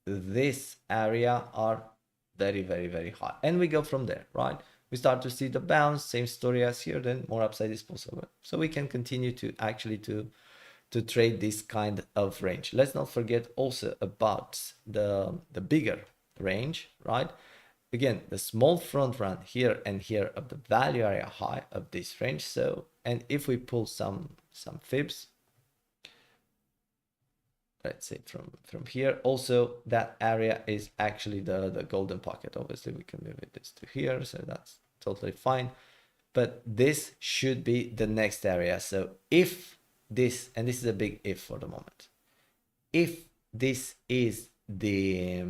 this area are very, very, very high. And we go from there, right? We start to see the bounce, same story as here, then more upside is possible. So we can continue to actually to trade this kind of range. Let's not forget also about the bigger range, right? Again, the small front run here and here of the value area high of this range. So, and if we pull some fibs, let's say from here. Also, that area is actually the golden pocket. Obviously, we can move this to here, so that's totally fine. But this should be the next area. So if this, and this is a big if for the moment, if this is the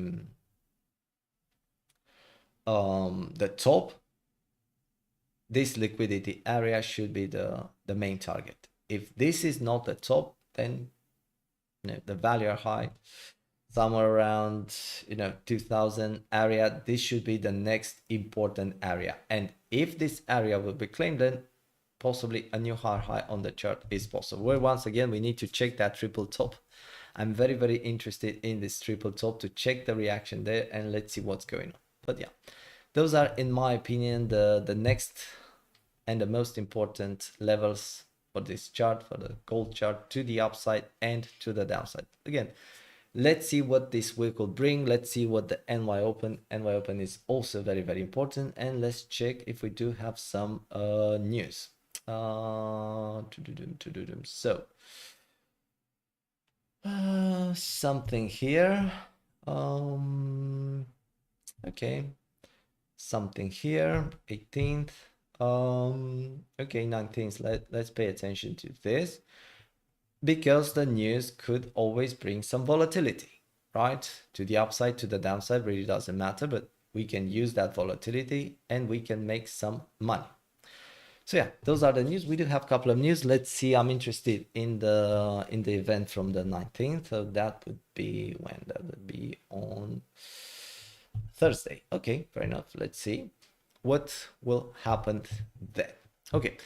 top, this liquidity area should be the main target. If this is not the top, then the value are high, somewhere around 2000 area. This should be the next important area, and if this area will be claimed, then possibly a new higher high on the chart is possible. Where once again we need to check that triple top. I'm very interested in this triple top to check the reaction there, and let's see what's going on. But yeah, those are, in my opinion, the next and the most important levels for this chart, for the gold chart, to the upside and to the downside. Again, let's see what this week will bring. Let's see what the NY Open is also very important, and let's check if we do have some news. So something here. Okay, something here. 18th. Okay, 19th. Let's pay attention to this, because the news could always bring some volatility, right? To the upside, to the downside, really doesn't matter, but we can use that volatility and we can make some money. So yeah, those are the news. We do have a couple of news. Let's see. I'm interested in the event from the 19th. So that would be when? That would be on Thursday. Okay, fair enough. Let's see what will happen then. Okay,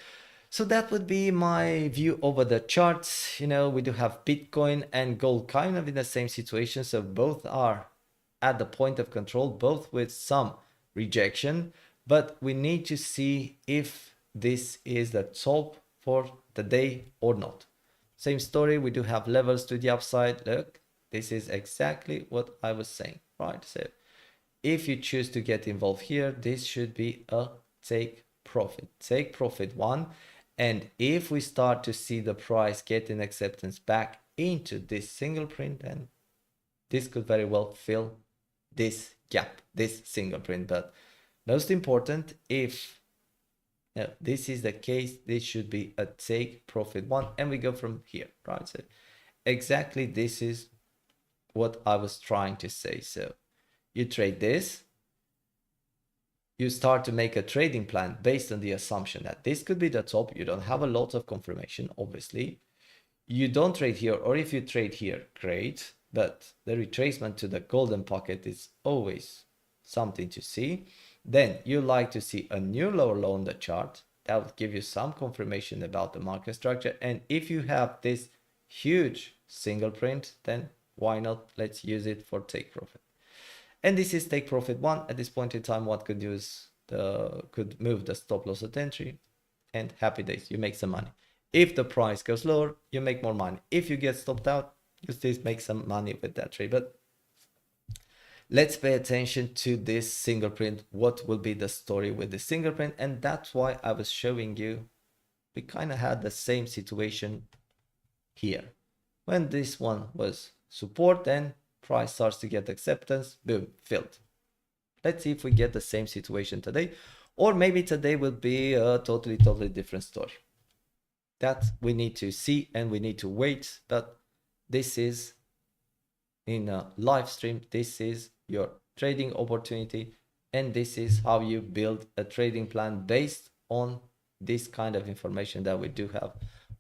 so that would be my view over the charts. We do have Bitcoin and gold kind of in the same situation. So both are at the point of control, both with some rejection, but we need to see if this is the top for the day or not. Same story, we do have levels to the upside. Look, this is exactly what I was saying, right? So if you choose to get involved here, this should be a take profit one. And if we start to see the price getting acceptance back into this single print, then this could very well fill this gap, this single print. But most important, if this is the case, this should be a take profit one, and we go from here, right? So exactly this is what I was trying to say. So you trade this, you start to make a trading plan based on the assumption that this could be the top. You don't have a lot of confirmation, obviously. You don't trade here, or if you trade here, great, but the retracement to the golden pocket is always something to see. Then you like to see a new lower low on the chart. That will give you some confirmation about the market structure. And if you have this huge single print, then why not? Let's use it for take profit. And this is take profit one. At this point in time, what could do is could move the stop loss at entry, and happy days, you make some money. If the price goes lower, you make more money. If you get stopped out, you still make some money with that trade. But let's pay attention to this single print. What will be the story with the single print? And that's why I was showing you, we kind of had the same situation here. When this one was support, then price starts to get acceptance, boom, filled. Let's see if we get the same situation today, or maybe today will be a totally different story. That we need to see and we need to wait. But this is in a live stream, this is your trading opportunity, and this is how you build a trading plan based on this kind of information that we do have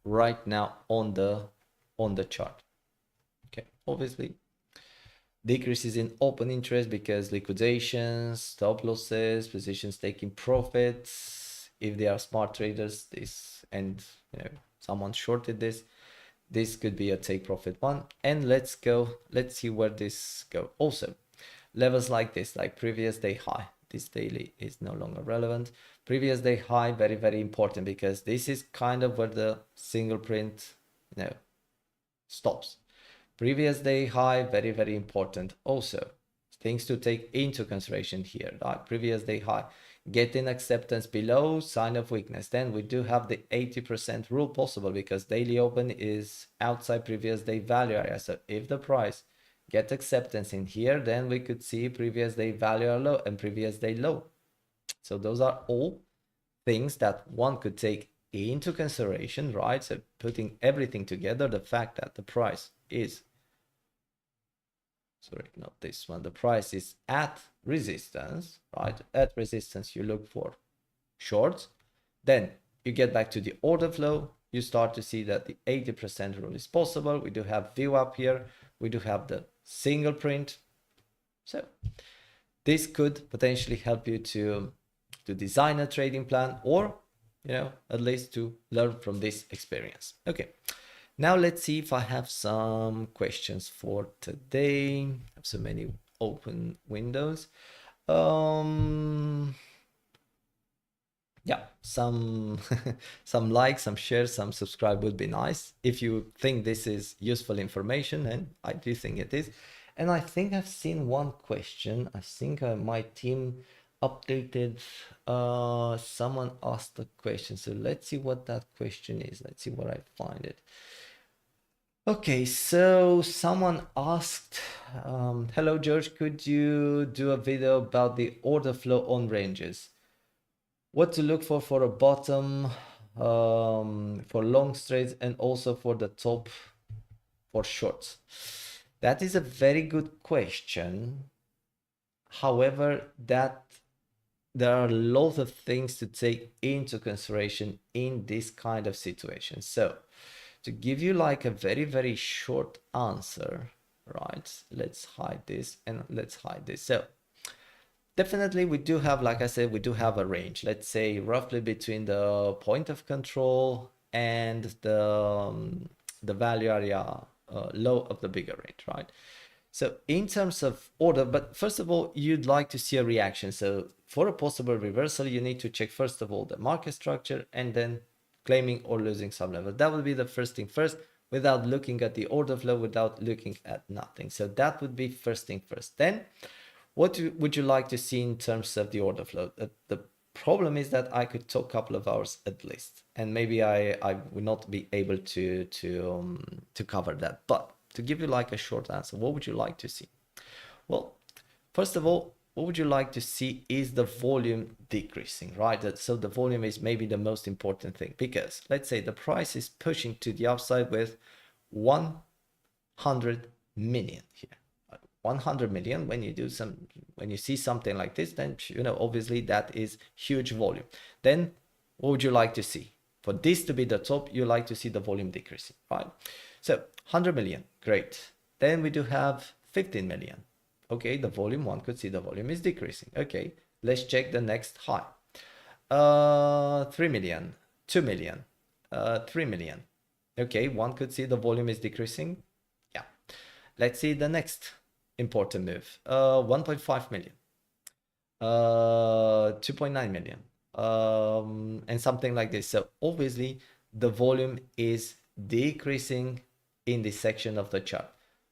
right now on the chart. Okay, obviously decreases in open interest because liquidations, stop losses, positions taking profits. If they are smart traders, this, and someone shorted this could be a take profit one. And let's see where this go. Also, levels like this, like previous day high, this daily is no longer relevant. Previous day high, very important, because this is kind of where the single print stops. Previous day high, very important. Also, things to take into consideration here, right? Previous day high. Getting acceptance below, sign of weakness. Then we do have the 80% rule possible because daily open is outside previous day value area. So if the price get acceptance in here, then we could see previous day value low and previous day low. So those are all things that one could take into consideration, right? So putting everything together, the fact that the price is, sorry, not this one, the price is at resistance, right? At resistance, you look for shorts. Then you get back to the order flow. You start to see that the 80% rule is possible. We do have VWAP here. We do have the single print. So this could potentially help you to design a trading plan, or, you know, at least to learn from this experience. Okay. Now let's see if I have some questions for today. I have so many open windows. Yeah, some some likes, some shares, some subscribe would be nice. If you think this is useful information, and I do think it is. And I think I've seen one question. I think my team updated, someone asked a question. So let's see what that question is. Let's see where I find it. Okay, so someone asked, hello George, could you do a video about the order flow on ranges? What to look for a bottom, for long trades, and also for the top for shorts? That is a very good question. However, that there are lots of things to take into consideration in this kind of situation. So to give you like a very, very short answer, right? Let's hide this and let's hide this. So definitely we do have, like I said, we do have a range, let's say roughly between the point of control and the value area low of the bigger range, right? So in terms of order, but first of all, you'd like to see a reaction. So for a possible reversal, you need to check first of all the market structure and then claiming or losing some level. That would be the first thing first, without looking at the order flow, without looking at nothing. So that would be first thing first. Then what would you like to see in terms of the order flow? The problem is that I could talk a couple of hours at least, and maybe I would not be able to cover that. But to give you like a short answer, what would you like to see? Well, first of all, what would you like to see is the volume decreasing, right? So the volume is maybe the most important thing, because let's say the price is pushing to the upside with 100 million here. 100 million, when you see something like this, then, you know, obviously that is huge volume. Then what would you like to see? For this to be the top, you like to see the volume decreasing, right? So 100 million, great. Then we do have 15 million. Okay, the volume, one could see the volume is decreasing. Okay, let's check the next high. 3 million, 2 million, 3 million. Okay, one could see the volume is decreasing. Yeah, let's see the next important move. 1.5 million, 2.9 million, and something like this. So obviously the volume is decreasing in this section of the chart.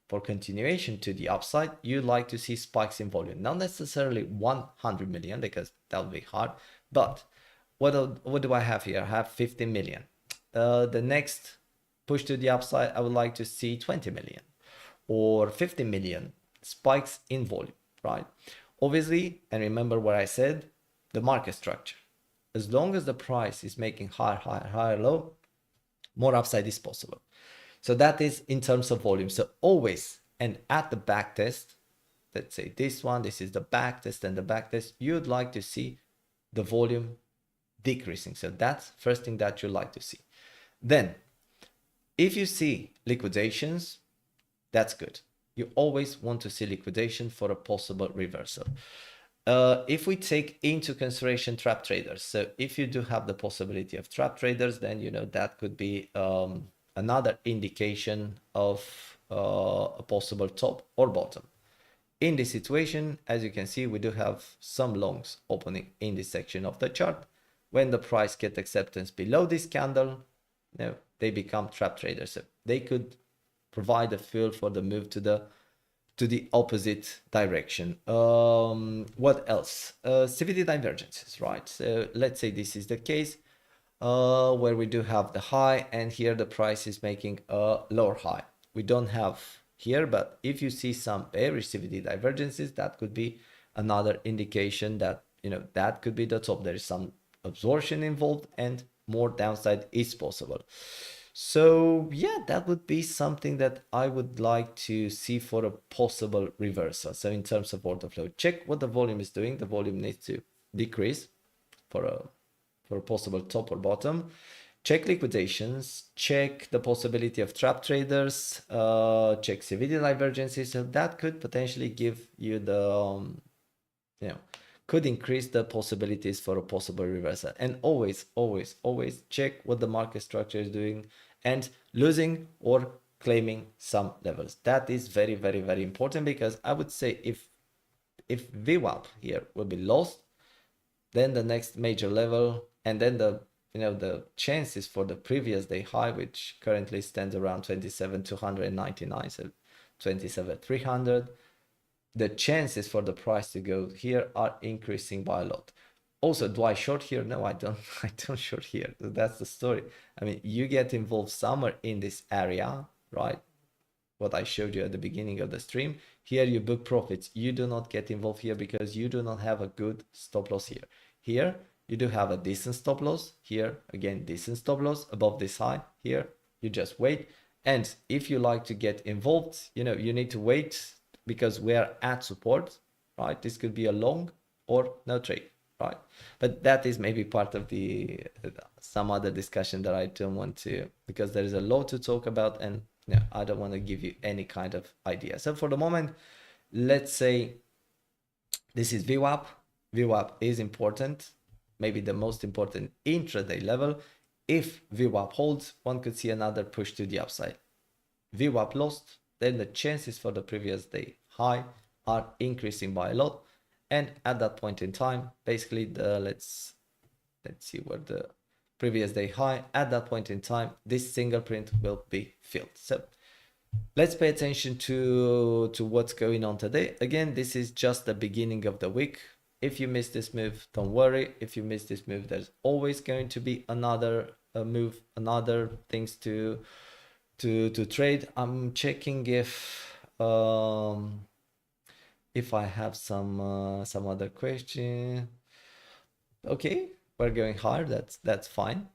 For continuation to the upside, you'd like to see spikes in volume, not necessarily 100 million, because that would be hard. But what do I have here? I have 50 million. The next push to the upside, I would like to see 20 million or 50 million spikes in volume, right? Obviously, and remember what I said, the market structure. As long as the price is making higher, higher, higher, low, more upside is possible. So that is in terms of volume. So always, and at the back test, let's say this one, this is the back test and the back test, you'd like to see the volume decreasing. So that's first thing that you like to see. Then if you see liquidations, that's good. You always want to see liquidation for a possible reversal. If we take into consideration trap traders, so if you do have the possibility of trap traders, then, you know, that could be another indication of a possible top or bottom. In this situation, as you can see, we do have some longs opening in this section of the chart. When the price gets acceptance below this candle, you know, they become trap traders. So they could provide a fuel for the move to to the opposite direction. What else? CVD divergences, right? So let's say this is the case where we do have the high, and here the price is making a lower high. We don't have here, but if you see some bearish CVD divergences, that could be another indication that, you know, that could be the top. There is some absorption involved and more downside is possible. So yeah, that would be something that I would like to see for a possible reversal. So in terms of order flow, check what the volume is doing. The volume needs to decrease for a possible top or bottom. Check liquidations, check the possibility of trap traders, check CVD divergences. So that could potentially give you the, you know, could increase the possibilities for a possible reversal. And always check what the market structure is doing and losing or claiming some levels. That is very, very, very important, because I would say if VWAP here will be lost, then the next major level, and then the, you know, the chances for the previous day high, which currently stands around 27,299, so 27,300, the chances for the price to go here are increasing by a lot. Also, do I short here? No, I don't. I don't short here. That's the story. I mean, you get involved somewhere in this area, right? What I showed you at the beginning of the stream. Here you book profits. You do not get involved here because you do not have a good stop loss here. Here you do have a decent stop loss. Here again, decent stop loss above this high. Here you just wait. And if you like to get involved, you know, you need to wait, because we are at support, right? This could be a long or no trade, right? But that is maybe part of the some other discussion that I don't want to, because there is a lot to talk about, and you know, I don't want to give you any kind of idea. So for the moment, let's say this is VWAP. VWAP is important, maybe the most important intraday level. If VWAP holds, one could see another push to the upside. VWAP lost, then the chances for the previous day high are increasing by a lot. And at that point in time, basically the let's see where the previous day high, at that point in time, this single print will be filled. So let's pay attention to what's going on today. Again, this is just the beginning of the week. If you miss this move, don't worry. If you miss this move, there's always going to be another move, another things to trade. I'm checking if I have some other question. Okay, we're going higher. That's fine.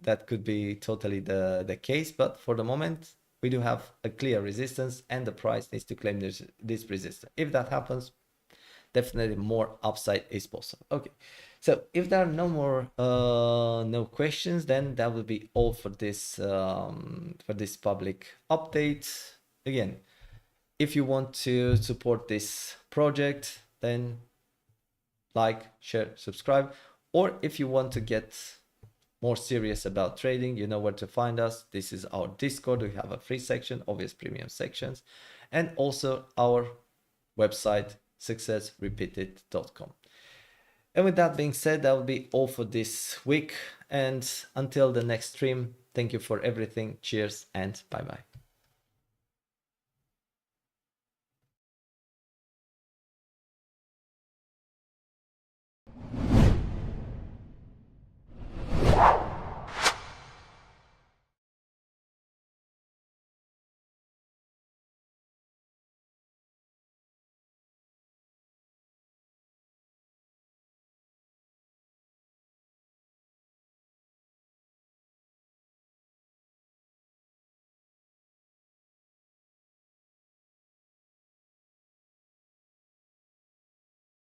That could be totally the case. But for the moment, we do have a clear resistance, and the price needs to claim this resistance. If that happens, definitely more upside is possible. Okay, so if there are no more no questions, then that will be all for this public update. Again, if you want to support this project, then like, share, subscribe. Or if you want to get more serious about trading, you know where to find us. This is our Discord. We have a free section, obvious premium sections, and also our website, successrepeated.com. And with that being said, that will be all for this week. And until the next stream, thank you for everything. Cheers and bye-bye.